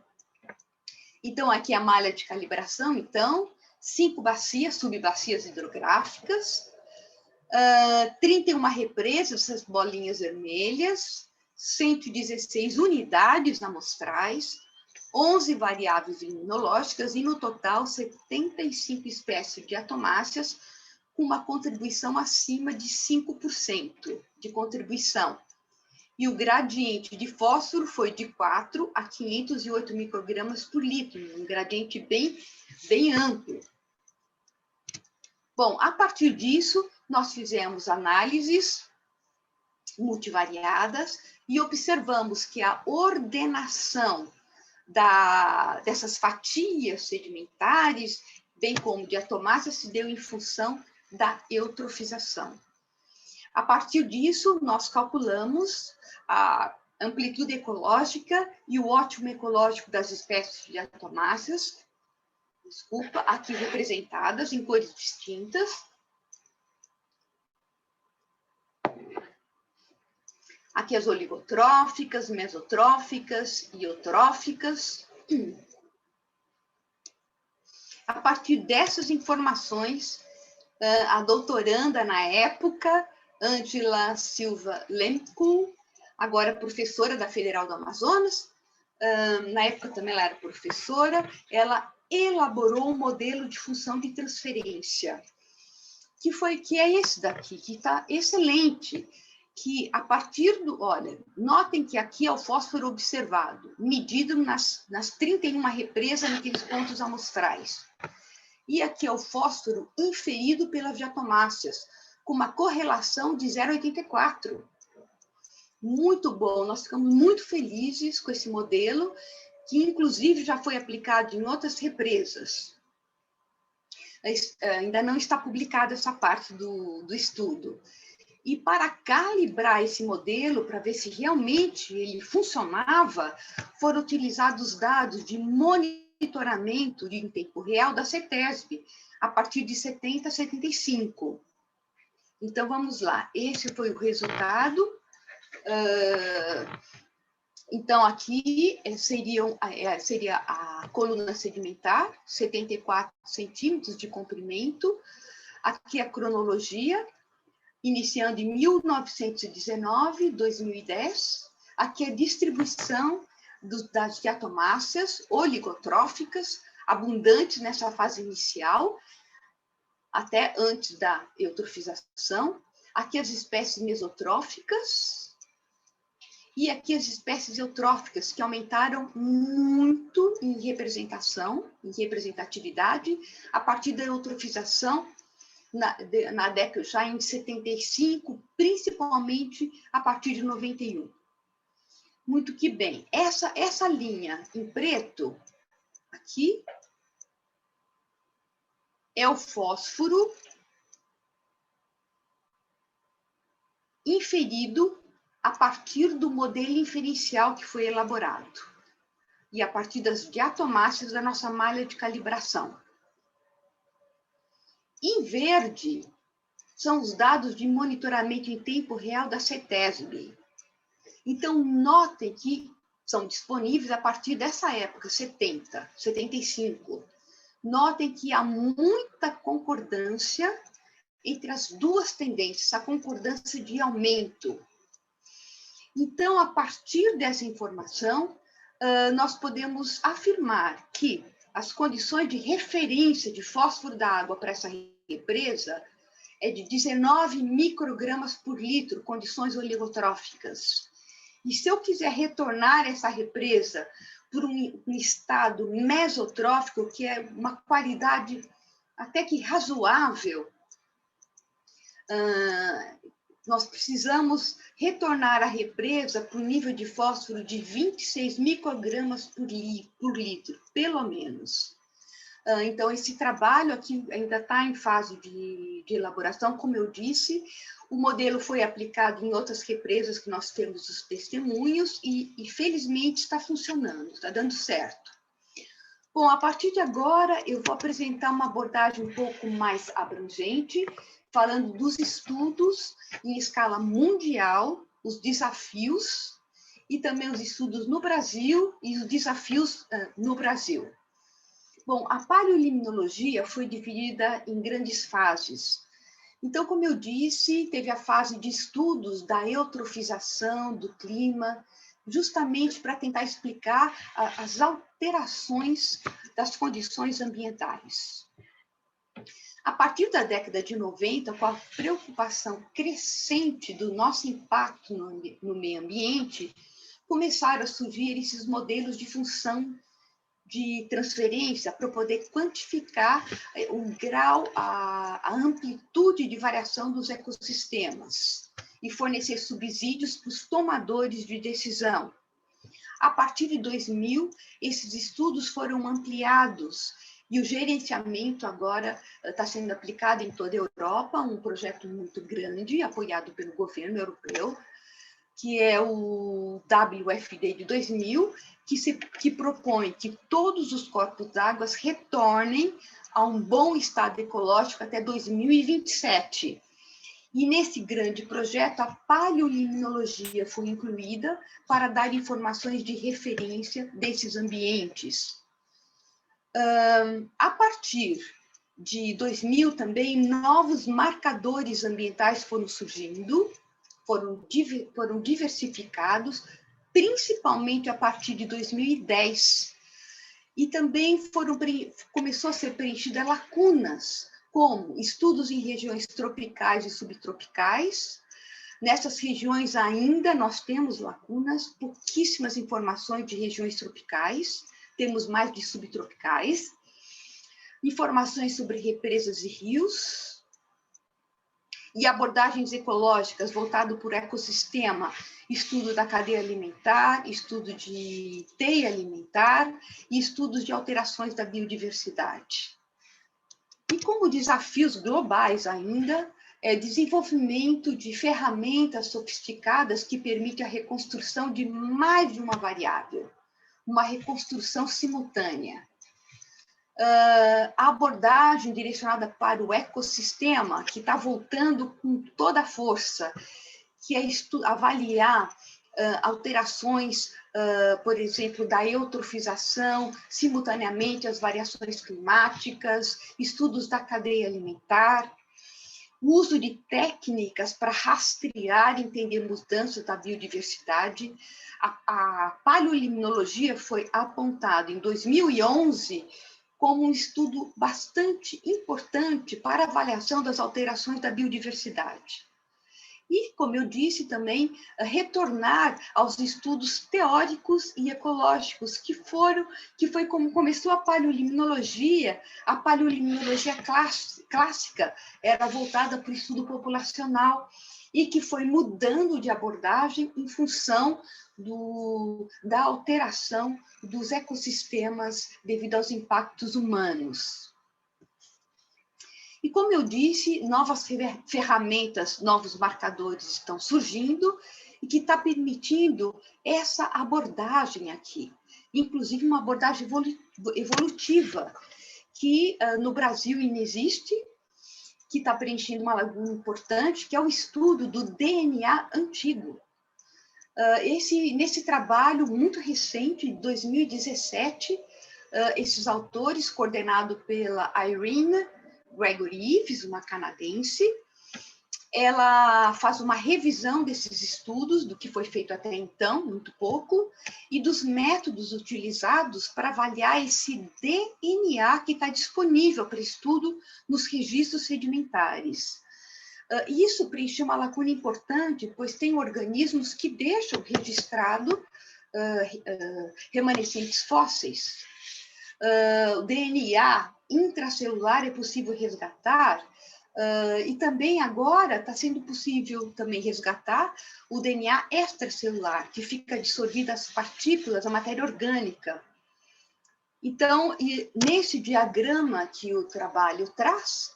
Então, aqui a malha de calibração, então, 5 bacias, subbacias hidrográficas, 31 represas, essas bolinhas vermelhas, 116 unidades amostrais, 11 variáveis limnológicas e, no total, 75 espécies de diatomáceas, com uma contribuição acima de 5% de contribuição. E o gradiente de fósforo foi de 4 a 508 microgramas por litro, um gradiente bem amplo. Bom, a partir disso, nós fizemos análises multivariadas e observamos que a ordenação dessas fatias sedimentares, bem como diatomáceas, se deu em função da eutrofização. A partir disso, nós calculamos a amplitude ecológica e o ótimo ecológico das espécies de diatomáceas, aqui representadas em cores distintas. Aqui as oligotróficas, mesotróficas e eutróficas. A partir dessas informações, a doutoranda na época, Ângela Silva Lemko, agora professora da Federal do Amazonas, na época também ela era professora, ela elaborou um modelo de função de transferência, que é esse daqui, que está excelente, que a partir do... Olha, notem que aqui é o fósforo observado, medido nas 31 represas naqueles pontos amostrais. E aqui é o fósforo inferido pelas diatomáceas, com uma correlação de 0,84. Muito bom, nós ficamos muito felizes com esse modelo, que inclusive já foi aplicado em outras represas. Ainda não está publicada essa parte do estudo. E para calibrar esse modelo, para ver se realmente ele funcionava, foram utilizados dados de monitoramento em tempo real da CETESB, a partir de 70 a 75. Então, vamos lá. Esse foi o resultado. Então, aqui seria a coluna sedimentar, 74 centímetros de comprimento. Aqui a cronologia, iniciando em 1919, 2010. Aqui a distribuição das diatomáceas oligotróficas, abundantes nessa fase inicial, até antes da eutrofização. Aqui as espécies mesotróficas. E aqui as espécies eutróficas, que aumentaram muito em representação, em representatividade, a partir da eutrofização, na década já em 75, principalmente a partir de 91. Muito que bem. Essa linha em preto, aqui, é o fósforo inferido a partir do modelo inferencial que foi elaborado e a partir das diatomáceas da nossa malha de calibração. Em verde, são os dados de monitoramento em tempo real da CETESB. Então, notem que são disponíveis a partir dessa época, 70, 75. Notem que há muita concordância entre as duas tendências, a concordância de aumento. Então, a partir dessa informação, nós podemos afirmar que as condições de referência de fósforo da água para essa represa é de 19 microgramas por litro, condições oligotróficas. E se eu quiser retornar essa represa por um estado mesotrófico, que é uma qualidade até que razoável, nós precisamos retornar a represa para um nível de fósforo de 26 microgramas por litro, pelo menos. Então, esse trabalho aqui ainda está em fase de elaboração, como eu disse. O modelo foi aplicado em outras represas que nós temos os testemunhos e felizmente, está funcionando, está dando certo. Bom, a partir de agora, eu vou apresentar uma abordagem um pouco mais abrangente, falando dos estudos em escala mundial, os desafios, e também os estudos no Brasil e os desafios no Brasil. Bom, a paleolimnologia foi dividida em grandes fases. Então, como eu disse, teve a fase de estudos da eutrofização, do clima, justamente para tentar explicar as alterações das condições ambientais. A partir da década de 90, com a preocupação crescente do nosso impacto no meio ambiente, começaram a surgir esses modelos de função de transferência para poder quantificar o grau, a amplitude de variação dos ecossistemas e fornecer subsídios para os tomadores de decisão. A partir de 2000, esses estudos foram ampliados e o gerenciamento agora está sendo aplicado em toda a Europa, um projeto muito grande, apoiado pelo governo europeu, que é o WFD de 2000, que propõe que todos os corpos d'água retornem a um bom estado ecológico até 2027. E nesse grande projeto, a paleolimnologia foi incluída para dar informações de referência desses ambientes. A partir de 2000 também, novos marcadores ambientais foram surgindo, foram diversificados, principalmente a partir de 2010. E também começou a ser preenchidas lacunas, como estudos em regiões tropicais e subtropicais. Nessas regiões ainda nós temos lacunas, pouquíssimas informações de regiões tropicais, temos mais de subtropicais. Informações sobre represas e rios, e abordagens ecológicas voltado por ecossistema, estudo da cadeia alimentar, estudo de teia alimentar e estudos de alterações da biodiversidade. E como desafios globais ainda, desenvolvimento de ferramentas sofisticadas que permitem a reconstrução de mais de uma variável, uma reconstrução simultânea. A abordagem direcionada para o ecossistema, que está voltando com toda a força, que é avaliar alterações, por exemplo, da eutrofização, simultaneamente as variações climáticas, estudos da cadeia alimentar, uso de técnicas para rastrear e entender mudanças da biodiversidade. A paleolimnologia foi apontada em 2011 como um estudo bastante importante para a avaliação das alterações da biodiversidade. E, como eu disse também, retornar aos estudos teóricos e ecológicos, que foi como começou a paleolimnologia. A paleolimnologia clássica era voltada para o estudo populacional e que foi mudando de abordagem em função da alteração dos ecossistemas devido aos impactos humanos. E como eu disse, novas ferramentas, novos marcadores estão surgindo e que está permitindo essa abordagem aqui, inclusive uma abordagem evolutiva, que no Brasil inexiste, que está preenchendo uma lacuna importante, que é o estudo do DNA antigo. Nesse trabalho muito recente, de 2017, esses autores, coordenado pela Irene Gregory-Ives, uma canadense, ela faz uma revisão desses estudos, do que foi feito até então, muito pouco, e dos métodos utilizados para avaliar esse DNA que está disponível para estudo nos registros sedimentares. Isso preencheu uma lacuna importante, pois tem organismos que deixam registrado remanescentes fósseis. O DNA intracelular é possível resgatar, e também agora está sendo possível também resgatar o DNA extracelular, que fica dissolvido as partículas, a matéria orgânica. Então, nesse diagrama que o trabalho traz,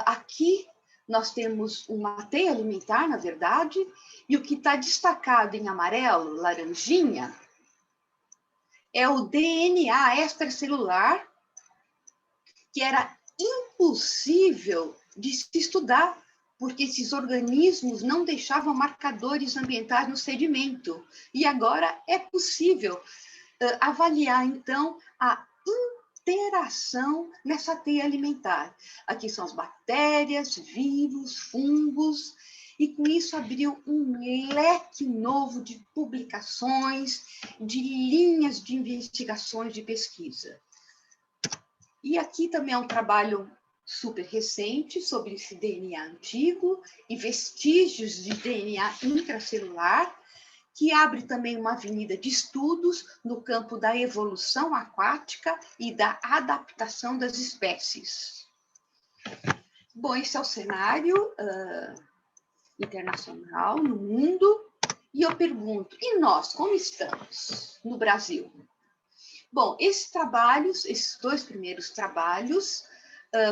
aqui nós temos uma teia alimentar, na verdade, e o que está destacado em amarelo, laranjinha, é o DNA extracelular, que era impossível de se estudar, porque esses organismos não deixavam marcadores ambientais no sedimento. E agora é possível avaliar, então, a interação nessa teia alimentar. Aqui são as bactérias, vírus, fungos, e com isso abriu um leque novo de publicações, de linhas de investigações de pesquisa. E aqui também é um trabalho super recente sobre esse DNA antigo e vestígios de DNA intracelular, que abre também uma avenida de estudos no campo da evolução aquática e da adaptação das espécies. Bom, esse é o cenário internacional, no mundo, e eu pergunto, e nós, como estamos no Brasil? Bom, esses dois primeiros trabalhos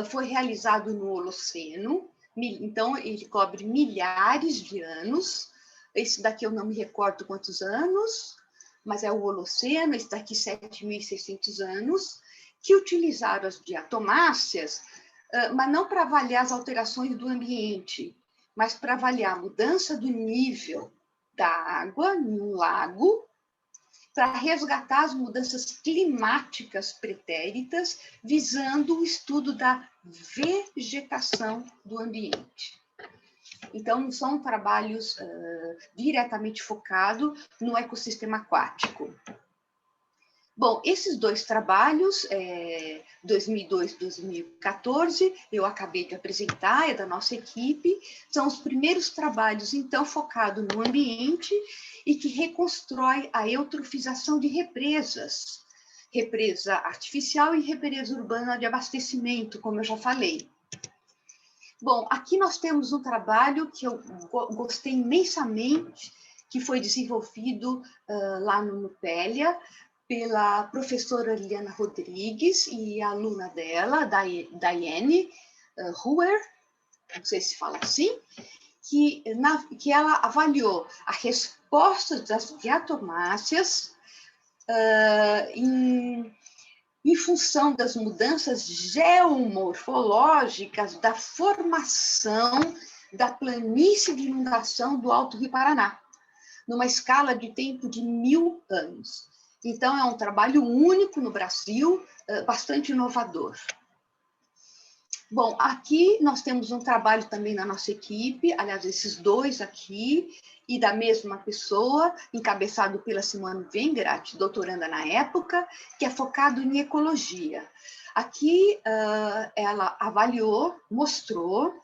foi realizado no Holoceno, então ele cobre milhares de anos. Esse daqui eu não me recordo quantos anos, mas é o Holoceno, esse daqui 7.600 anos, que utilizaram as diatomáceas, mas não para avaliar as alterações do ambiente, mas para avaliar a mudança do nível da água em um lago, para resgatar as mudanças climáticas pretéritas, visando o estudo da vegetação do ambiente. Então, não são trabalhos diretamente focados no ecossistema aquático. Bom, esses dois trabalhos, 2002 e 2014, eu acabei de apresentar, é da nossa equipe, são os primeiros trabalhos, então, focados no ambiente e que reconstrói a eutrofização de represas, represa artificial e represa urbana de abastecimento, como eu já falei. Bom, aqui nós temos um trabalho que eu gostei imensamente, que foi desenvolvido lá no Nupélia, pela professora Liliana Rodrigues e a aluna dela, Daiane Huer, não sei se fala assim, que ela avaliou a resposta das diatomáceas em função das mudanças geomorfológicas da formação da planície de inundação do Alto Rio Paraná, numa escala de tempo de 1000 anos. Então, é um trabalho único no Brasil, bastante inovador. Bom, aqui nós temos um trabalho também na nossa equipe, aliás, esses dois aqui, e da mesma pessoa, encabeçado pela Simone Wengerat, doutoranda na época, que é focado em ecologia. Aqui ela avaliou, mostrou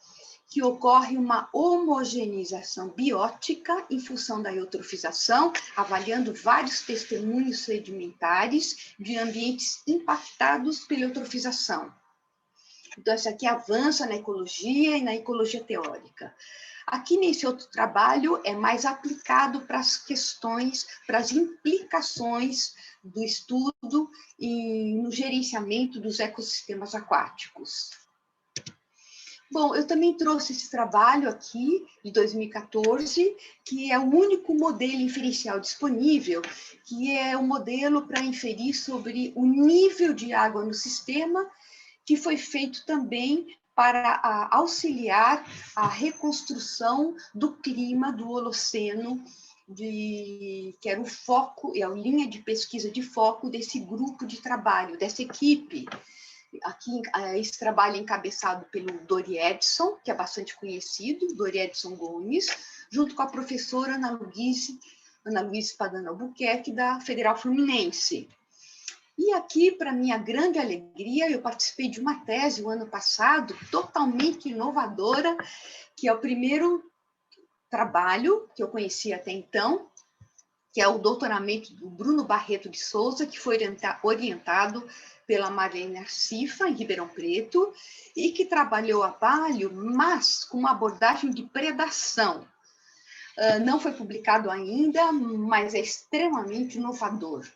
que ocorre uma homogeneização biótica em função da eutrofização, avaliando vários testemunhos sedimentares de ambientes impactados pela eutrofização. Então, isso aqui avança na ecologia e na ecologia teórica. Aqui, nesse outro trabalho, é mais aplicado para as questões, para as implicações do estudo e no gerenciamento dos ecossistemas aquáticos. Bom, eu também trouxe esse trabalho aqui, de 2014, que é o único modelo inferencial disponível, que é um modelo para inferir sobre o nível de água no sistema, que foi feito também para auxiliar a reconstrução do clima do Holoceno, que era o foco, é a linha de pesquisa de foco desse grupo de trabalho, dessa equipe. Aqui, esse trabalho é encabeçado pelo Dori Edson, que é bastante conhecido, Dori Edson Gomes, junto com a professora Ana Luiz Padano Albuquerque, da Federal Fluminense. E aqui, para minha grande alegria, eu participei de uma tese o ano passado, totalmente inovadora, que é o primeiro trabalho que eu conheci até então, que é o doutoramento do Bruno Barreto de Souza, que foi orientado pela Marlene Arcifa, em Ribeirão Preto, e que trabalhou a paleo, mas com uma abordagem de predação. Não foi publicado ainda, mas é extremamente inovador.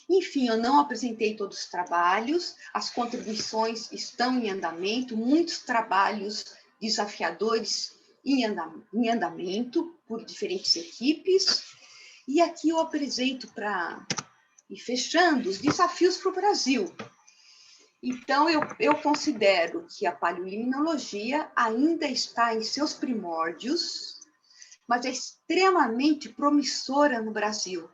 Enfim, eu não apresentei todos os trabalhos, as contribuições estão em andamento, muitos trabalhos desafiadores em andamento por diferentes equipes, e aqui eu apresento para ir fechando os desafios para o Brasil. Então, eu considero que a paleolimnologia ainda está em seus primórdios, mas é extremamente promissora no Brasil.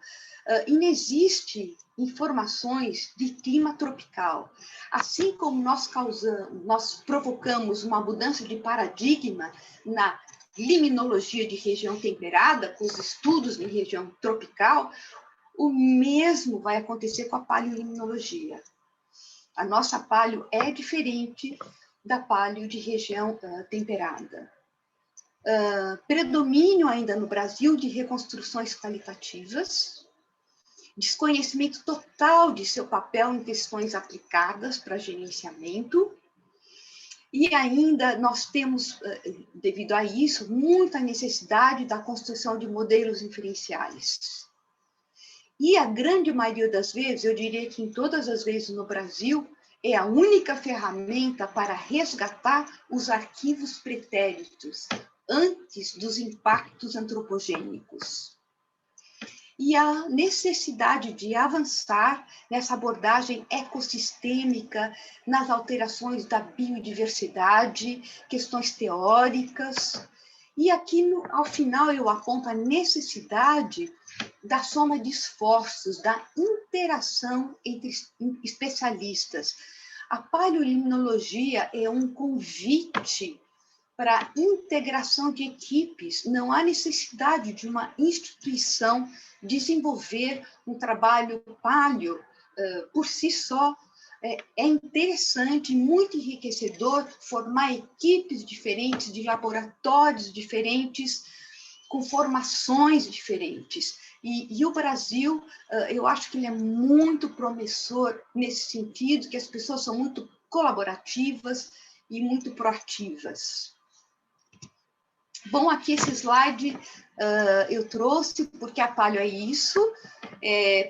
Inexiste informações de clima tropical. Assim como nós provocamos uma mudança de paradigma na limnologia de região temperada, com os estudos em região tropical, o mesmo vai acontecer com a paleolimnologia. A nossa paleo é diferente da paleo de região temperada. Predomínio ainda no Brasil de reconstruções qualitativas, desconhecimento total de seu papel em questões aplicadas para gerenciamento, e ainda nós temos, devido a isso, muita necessidade da construção de modelos inferenciais. E a grande maioria das vezes, eu diria que em todas as vezes no Brasil, é a única ferramenta para resgatar os arquivos pretéritos antes dos impactos antropogênicos. e a necessidade de avançar nessa abordagem ecossistêmica, nas alterações da biodiversidade, questões teóricas. E aqui, ao final, eu aponto a necessidade da soma de esforços, da interação entre especialistas. A paleolimnologia é um convite para a integração de equipes. Não há necessidade de uma instituição desenvolver um trabalho paleo por si só. É interessante, muito enriquecedor formar equipes diferentes, de laboratórios diferentes, com formações diferentes. E o Brasil, eu acho que ele é muito promissor nesse sentido, que as pessoas são muito colaborativas e muito proativas. Bom, aqui esse slide eu trouxe porque a paleo é isso,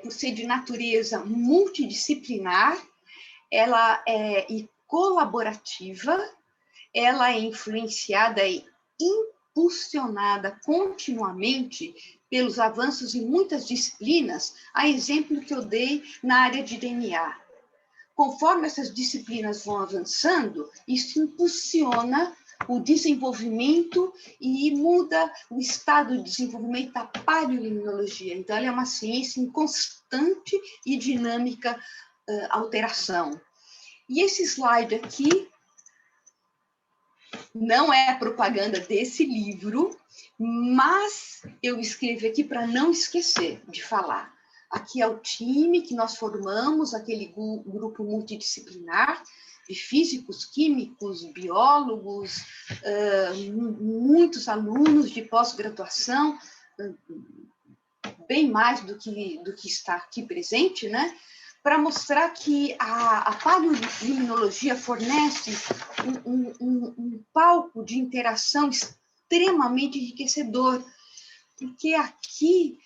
por ser de natureza multidisciplinar, ela é colaborativa, ela é influenciada e impulsionada continuamente pelos avanços em muitas disciplinas, a exemplo que eu dei na área de DNA. Conforme essas disciplinas vão avançando, isso impulsiona o desenvolvimento e muda o estado de desenvolvimento da paleolimnologia. Então, ela é uma ciência em constante e dinâmica alteração. E esse slide aqui não é a propaganda desse livro, mas eu escrevi aqui para não esquecer de falar. Aqui é o time que nós formamos, aquele grupo multidisciplinar, de físicos, químicos, biólogos, muitos alunos de pós-graduação, bem mais do que está aqui presente, né? Para mostrar que a paleolimnologia fornece um palco de interação extremamente enriquecedor, porque aqui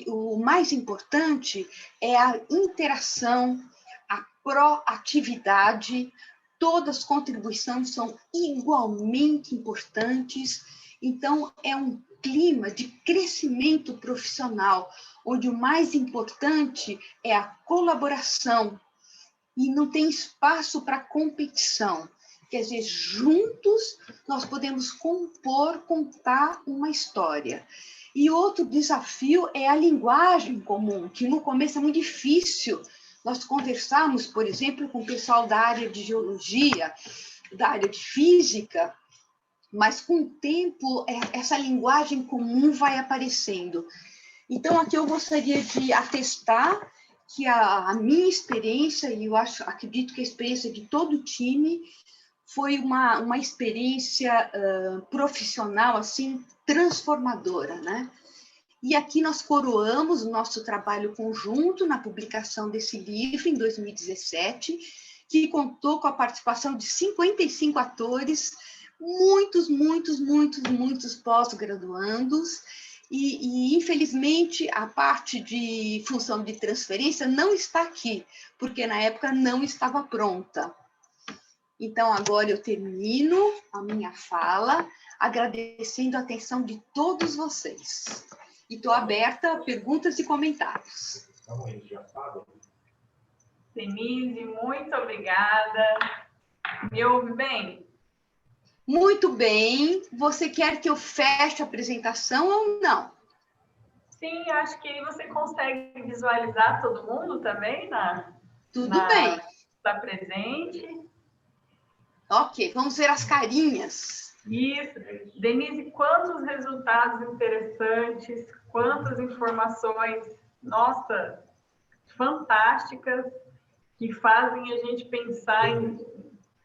o mais importante é a interação, a proatividade, todas as contribuições são igualmente importantes, então é um clima de crescimento profissional, onde o mais importante é a colaboração e não tem espaço para competição. Quer dizer, juntos nós podemos contar uma história. E outro desafio é a linguagem comum, que no começo é muito difícil. Nós conversamos, por exemplo, com o pessoal da área de geologia, da área de física, mas com o tempo essa linguagem comum vai aparecendo. Então, aqui eu gostaria de atestar que a minha experiência, e eu acredito que a experiência de todo o time, foi uma experiência profissional assim, transformadora, né? E aqui nós coroamos o nosso trabalho conjunto na publicação desse livro, em 2017, que contou com a participação de 55 atores, muitos pós-graduandos, e, infelizmente, a parte de função de transferência não está aqui, porque na época não estava pronta. Então, agora eu termino a minha fala, agradecendo a atenção de todos vocês. E estou aberta a perguntas e comentários. Denise, muito obrigada. Me ouve bem? Muito bem. Você quer que eu feche a apresentação ou não? Sim, acho que aí você consegue visualizar todo mundo também, Tudo bem. Está presente. Ok, vamos ver as carinhas. Isso. Denise, quantos resultados interessantes, quantas informações, nossa, fantásticas, que fazem a gente pensar em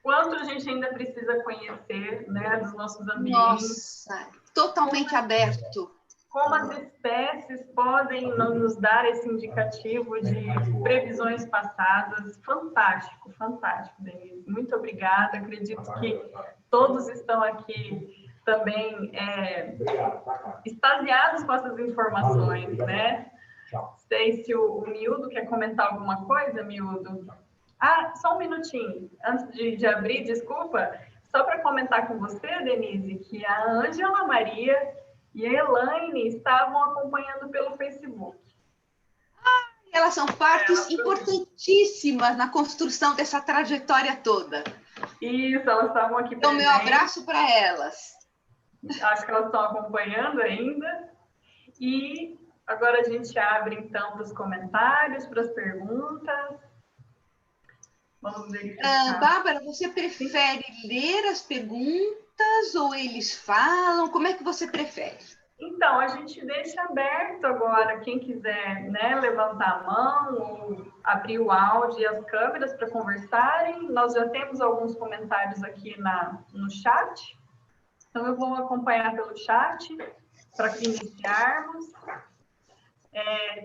quanto a gente ainda precisa conhecer, né, dos nossos ambientes. Nossa, totalmente aberto. Como as espécies podem nos dar esse indicativo de previsões passadas. Fantástico, fantástico, Denise. Muito obrigada. Acredito que todos estão aqui também extasiados com essas informações, né? Sei se o Miúdo quer comentar alguma coisa, Miúdo. Ah, só um minutinho. Antes de abrir, desculpa. Só para comentar com você, Denise, que a Ângela Maria e a Elaine estavam acompanhando pelo Facebook. Elas são partes importantíssimas na construção dessa trajetória toda. Isso, elas estavam aqui Então, meu abraço para elas. Acho que elas estão acompanhando ainda. E agora a gente abre, então, para os comentários, para as perguntas. Vamos verificar. Bárbara, você prefere ler as perguntas ou eles falam? Como é que você prefere? Então, a gente deixa aberto agora, quem quiser, né, levantar a mão ou abrir o áudio e as câmeras para conversarem. Nós já temos alguns comentários aqui no chat, então eu vou acompanhar pelo chat para iniciarmos.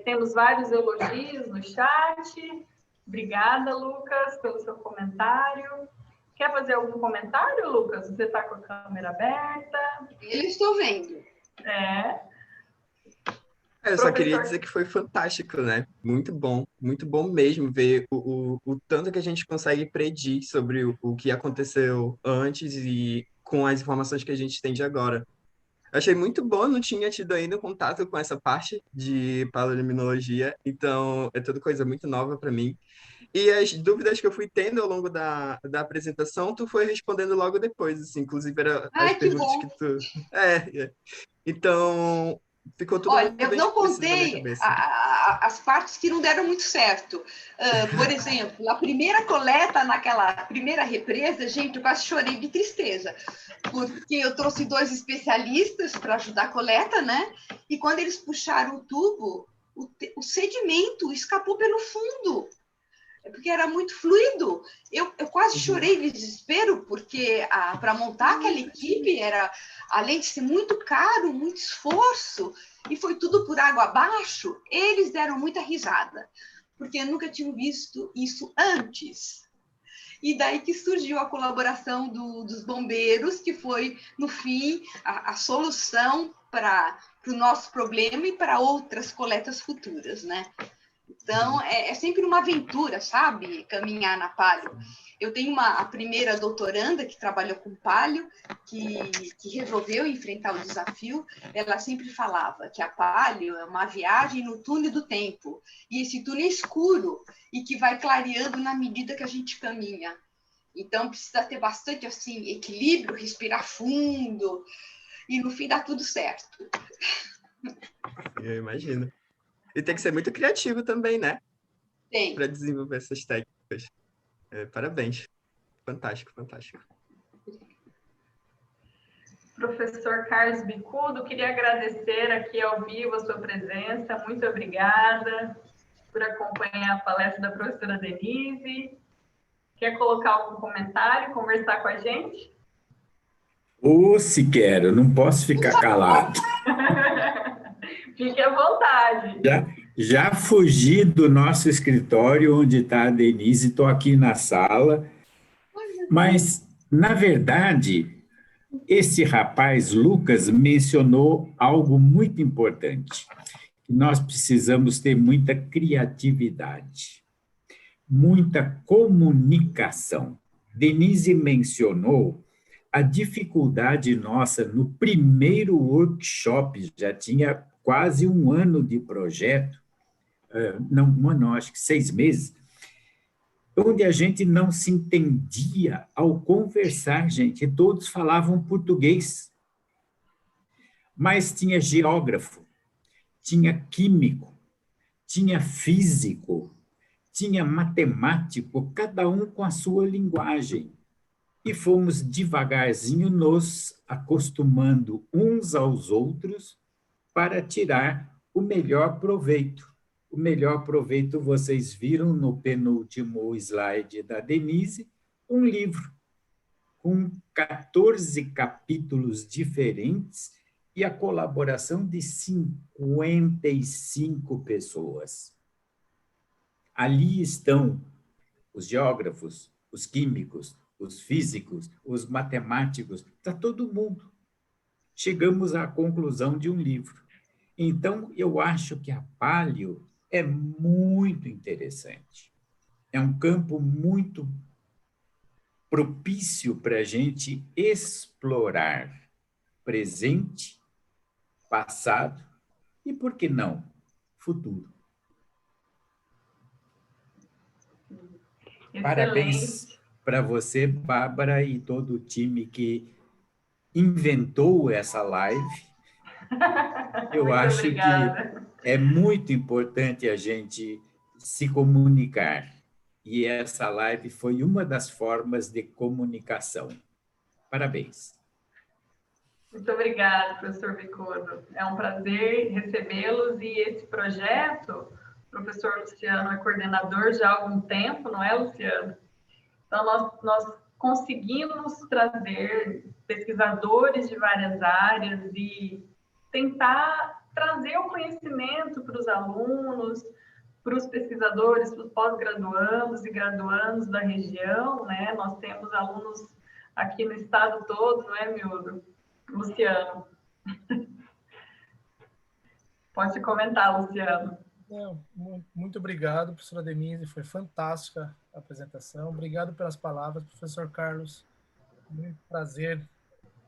Temos vários elogios no chat. Obrigada, Lucas, pelo seu comentário. Quer fazer algum comentário, Lucas? Você está com a câmera aberta? Eu estou vendo. Eu só queria dizer que foi fantástico, né? Muito bom mesmo ver o tanto que a gente consegue predir sobre o que aconteceu antes e com as informações que a gente tem de agora. Eu achei muito bom, não tinha tido ainda contato com essa parte de paleolimnologia, então é tudo coisa muito nova para mim. E as dúvidas que eu fui tendo ao longo da apresentação, tu foi respondendo logo depois, assim, inclusive eram as perguntas que tu... Então, ficou tudo Olha, bem eu não preciso na minha contei cabeça. as partes que não deram muito certo. Por exemplo, a primeira coleta naquela primeira represa, gente, eu quase chorei de tristeza, porque eu trouxe 2 especialistas para ajudar a coleta, né? E quando eles puxaram o tubo, o sedimento escapou pelo fundo, porque era muito fluido. Eu quase chorei de desespero, porque para montar aquela equipe era, além de ser muito caro, muito esforço, e foi tudo por água abaixo. Eles deram muita risada, porque nunca tinham visto isso antes. E daí que surgiu a colaboração dos bombeiros, que foi, no fim, a solução para o nosso problema e para outras coletas futuras, né? Então, é sempre uma aventura, sabe? Caminhar na paleo. Eu tenho a primeira doutoranda que trabalhou com paleo, que resolveu enfrentar o desafio. Ela sempre falava que a paleo é uma viagem no túnel do tempo. E esse túnel é escuro e que vai clareando na medida que a gente caminha. Então, precisa ter bastante assim, equilíbrio, respirar fundo. E, no fim, dá tudo certo. Eu imagino. E tem que ser muito criativo também, né? Tem. Para desenvolver essas técnicas. Parabéns. Fantástico. Professor Carlos Bicudo, queria agradecer aqui ao vivo a sua presença. Muito obrigada por acompanhar a palestra da professora Denise. Quer colocar algum comentário, conversar com a gente? Se quero, não posso ficar calado. Fique à vontade. Já fugi do nosso escritório, onde está a Denise, estou aqui na sala. Mas, na verdade, esse rapaz, Lucas, mencionou algo muito importante. Nós precisamos ter muita criatividade, muita comunicação. Denise mencionou a dificuldade nossa no primeiro workshop, já tinha quase 1 ano de projeto, não, 1 ano, acho que 6 meses, onde a gente não se entendia ao conversar, gente, todos falavam português, mas tinha geógrafo, tinha químico, tinha físico, tinha matemático, cada um com a sua linguagem. E fomos devagarzinho nos acostumando uns aos outros para tirar o melhor proveito. O melhor proveito vocês viram no penúltimo slide da Denise, um livro com 14 capítulos diferentes e a colaboração de 55 pessoas. Ali estão os geógrafos, os químicos, os físicos, os matemáticos, está todo mundo. Chegamos à conclusão de um livro. Então, eu acho que a paleo é muito interessante. É um campo muito propício para a gente explorar presente passado e, por que não, futuro. Parabéns Excelente. para você, Bárbara, e todo o time que inventou essa live. Eu Muito acho que obrigada. é muito importante a gente se comunicar. E essa live foi uma das formas de comunicação. Parabéns. Muito obrigada, professor Bicudo. É um prazer recebê-los e esse projeto, o professor Luciano é coordenador já há algum tempo, não é, Luciano? Então, nós conseguimos trazer pesquisadores de várias áreas e tentar trazer o conhecimento para os alunos, para os pesquisadores, para os pós-graduandos e graduandos da região, né? Nós temos alunos aqui no estado todo, não é, Mildo? Luciano. Pode comentar, Luciano. Não, muito obrigado, professora Denise, foi fantástica a apresentação. Obrigado pelas palavras, professor Carlos. Muito prazer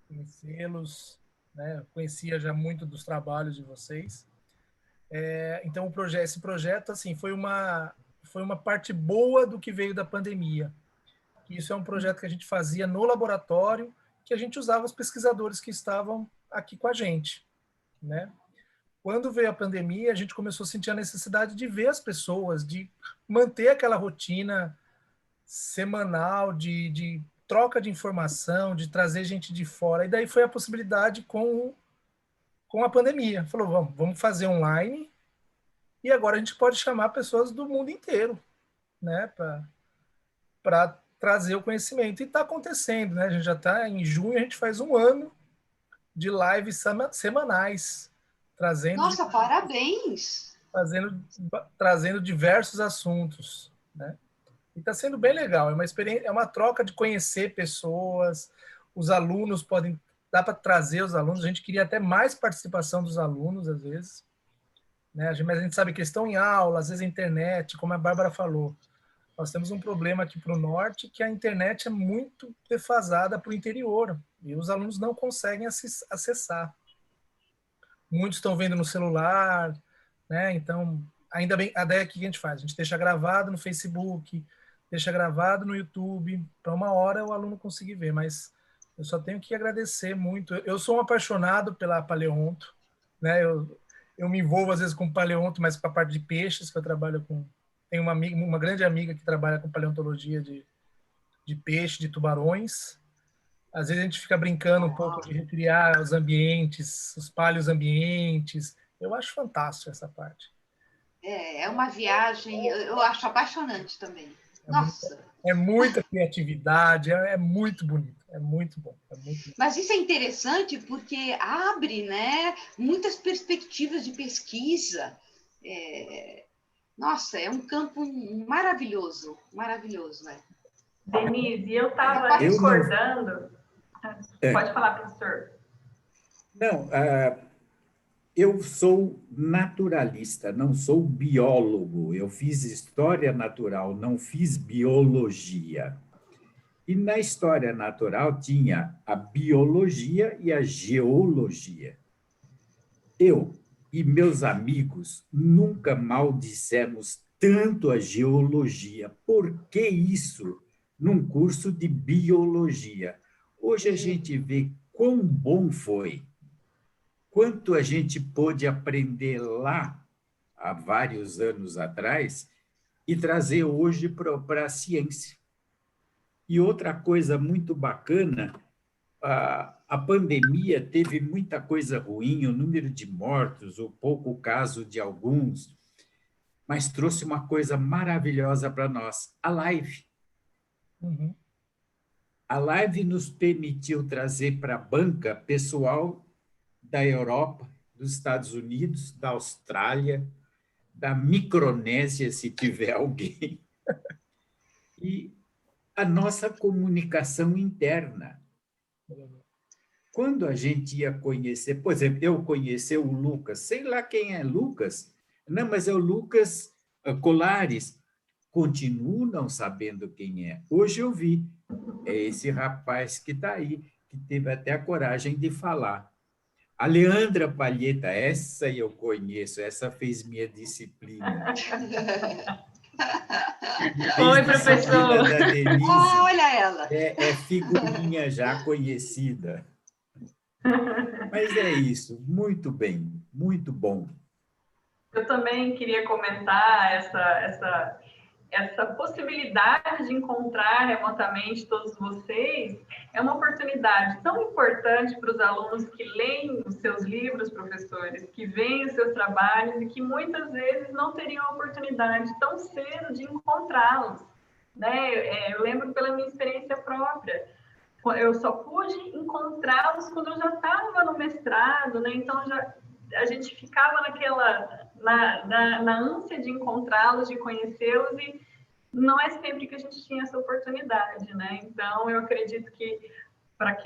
conhecê-los, né? Eu conhecia já muito dos trabalhos de vocês. Então, esse projeto assim, foi uma parte boa do que veio da pandemia. Isso é um projeto que a gente fazia no laboratório, que a gente usava os pesquisadores que estavam aqui com a gente, né? Quando veio a pandemia, a gente começou a sentir a necessidade de ver as pessoas, de manter aquela rotina semanal de troca de informação, de trazer gente de fora. E daí foi a possibilidade com a pandemia. Falou, vamos fazer online e agora a gente pode chamar pessoas do mundo inteiro, né, para trazer o conhecimento. E está acontecendo, né? A gente já está em junho, a gente faz um ano de lives semanais, Nossa, parabéns! trazendo diversos assuntos, né? E está sendo bem legal. É uma experiência, é uma troca de conhecer pessoas. Os alunos dá para trazer os alunos. A gente queria até mais participação dos alunos às vezes, né? Mas a gente sabe que eles estão em aula, às vezes a internet, como a Bárbara falou. Nós temos um problema aqui para o norte, que a internet é muito defasada para o interior, e os alunos não conseguem acessar. Muitos estão vendo no celular, né? Então, ainda bem, a ideia que a gente faz, a gente deixa gravado no Facebook, deixa gravado no YouTube, para uma hora o aluno conseguir ver, mas eu só tenho que agradecer muito. Eu sou um apaixonado pela paleonto, né? Eu me envolvo às vezes com paleonto, mas para a parte de peixes, que eu trabalho com. Tenho uma grande amiga que trabalha com paleontologia de peixe, de tubarões. Às vezes a gente fica brincando um pouco de recriar os ambientes, os paleoambientes. Eu acho fantástico essa parte. É uma viagem, eu acho apaixonante também. Nossa! É muita criatividade, é muito bonito, é muito bom. Mas isso é interessante porque abre, né, muitas perspectivas de pesquisa. Nossa, é um campo maravilhoso, maravilhoso, né? Denise, eu estava recordando... Pode falar, professor. Não, eu sou naturalista, não sou biólogo. Eu fiz história natural, não fiz biologia. E na história natural tinha a biologia e a geologia. Eu e meus amigos nunca maldissemos tanto a geologia. Por que isso num curso de biologia? Hoje a gente vê quão bom foi, quanto a gente pôde aprender lá, há vários anos atrás, e trazer hoje para a ciência. E outra coisa muito bacana, a pandemia teve muita coisa ruim, o número de mortos, o pouco caso de alguns, mas trouxe uma coisa maravilhosa para nós, a live. Uhum. A live nos permitiu trazer para a banca pessoal da Europa, dos Estados Unidos, da Austrália, da Micronésia, se tiver alguém, e a nossa comunicação interna. Quando a gente ia conhecer, por exemplo, eu conheci o Lucas, sei lá quem é Lucas, não, mas é o Lucas Colares, continuo não sabendo quem é. Hoje eu vi, é esse rapaz que está aí, que teve até a coragem de falar. A Leandra Palheta, essa eu conheço, essa fez minha disciplina. Oi, Fez professor. disciplina da Denise. Olha ela. É figurinha já conhecida. Mas é isso, muito bem, muito bom. Eu também queria comentar essa possibilidade de encontrar remotamente todos vocês. É uma oportunidade tão importante para os alunos que leem os seus livros, professores, que veem os seus trabalhos e que muitas vezes não teriam a oportunidade tão cedo de encontrá-los, né? Eu lembro pela minha experiência própria. Eu só pude encontrá-los quando eu já estava no mestrado, né? Então, a gente ficava na ânsia de encontrá-los, de conhecê-los, e não é sempre que a gente tinha essa oportunidade, né? Então, eu acredito que para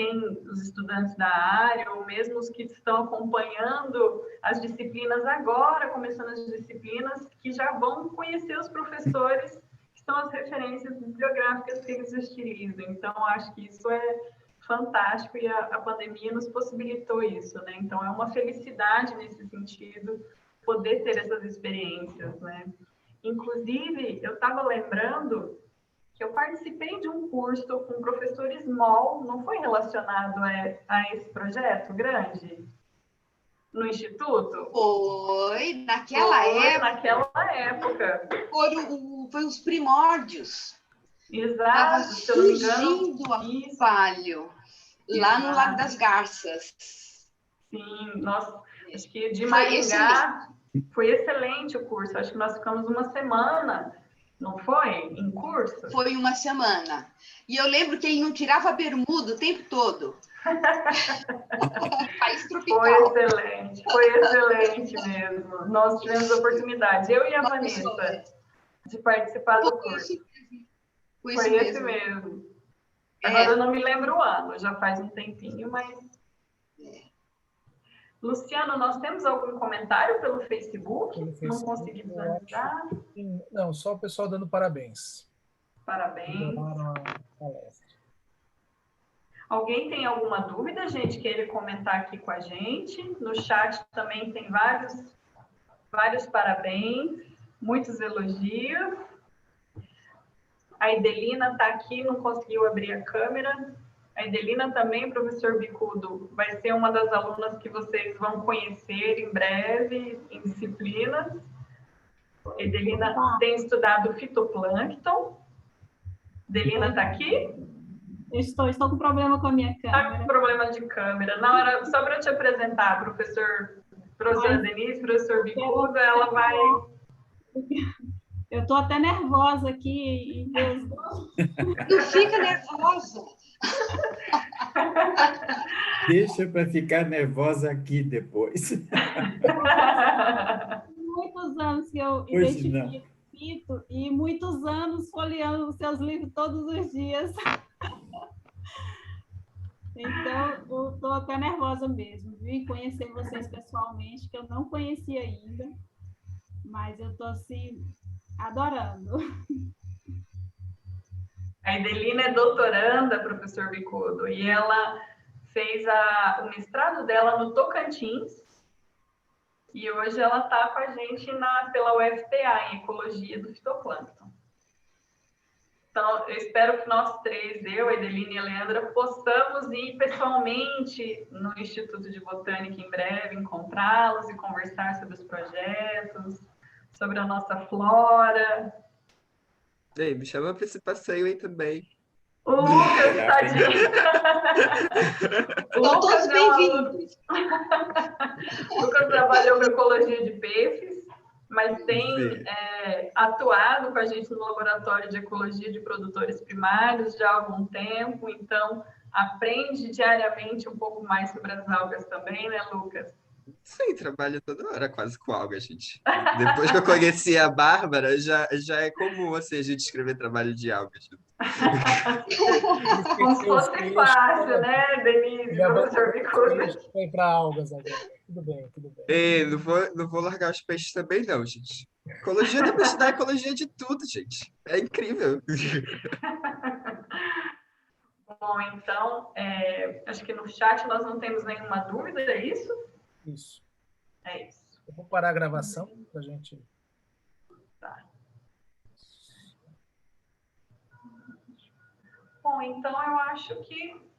os estudantes da área, ou mesmo os que estão acompanhando as disciplinas agora, começando as disciplinas, que já vão conhecer os professores, que são as referências bibliográficas que eles utilizam. Então, acho que isso é fantástico e a pandemia nos possibilitou isso, né? Então, é uma felicidade nesse sentido poder ter essas experiências, né? Inclusive, eu estava lembrando que eu participei de um curso com o professor Small, não foi relacionado a esse projeto grande no Instituto? Foi, naquela época. Foi os primórdios. Exato, se eu não me engano. Surgindo a Palio, lá no Lago das Garças. Sim, nossa, acho que de Maringá foi excelente o curso. Acho que nós ficamos uma semana, não foi? Em curso? Foi uma semana. E eu lembro que ele não tirava bermuda o tempo todo. País tropical. Foi excelente mesmo. Nós tivemos a oportunidade, eu e a Vanessa, de participar do curso. Foi esse mesmo. Agora eu não me lembro o ano, já faz um tempinho, mas... Luciano, nós temos algum comentário pelo Facebook? Não consegui visualizar. Não, só o pessoal dando parabéns. Parabéns. A palestra. Alguém tem alguma dúvida, gente, queira comentar aqui com a gente? No chat também tem vários parabéns, muitos elogios. A Edelina está aqui, não conseguiu abrir a câmera. A Edelina também, professor Bicudo, vai ser uma das alunas que vocês vão conhecer em breve, em disciplinas. A Edelina tem estudado fitoplâncton. Edelina está aqui? Estou com problema com a minha câmera. Está com problema de câmera. Não, era só para te apresentar, professora Denise, professor Bicudo, ela vai... Eu estou até nervosa aqui. Não fica nervosa. Deixa para ficar nervosa aqui depois. Muitos anos que eu identifico fito e muitos anos folheando os seus livros todos os dias. Então, eu estou até nervosa mesmo. Vim conhecer vocês pessoalmente, que eu não conhecia ainda, mas eu estou assim... adorando. A Edelina é doutoranda, professor Bicudo, e ela fez o mestrado dela no Tocantins, e hoje ela está com a gente pela UFPA, em Ecologia do Fitoplâncton. Então, eu espero que nós três, eu, a Edelina e a Leandra, possamos ir pessoalmente no Instituto de Botânica em breve, encontrá-los e conversar sobre os projetos, sobre a nossa flora. Ei, me chama para esse passeio aí também. O Lucas, tadinho. Estão todos bem-vindos. O Lucas trabalhou com ecologia de peixes, mas tem atuado com a gente no laboratório de ecologia de produtores primários já há algum tempo, então aprende diariamente um pouco mais sobre as algas também, né, Lucas? Sim, trabalho toda hora quase com algas, gente. Depois que eu conheci a Bárbara, já é comum assim, a gente escrever trabalho de algas. Como se fosse fácil, né, Denise, professor Bicudo? Foi para algas agora. Tudo bem. Ei, não vou largar os peixes também, não, gente. Ecologia dá para estudar ecologia de tudo, gente. É incrível. Bom, Bom, então, acho que no chat nós não temos nenhuma dúvida, é isso? Isso. É isso. Eu vou parar a gravação para a gente... Tá. Bom, então eu acho que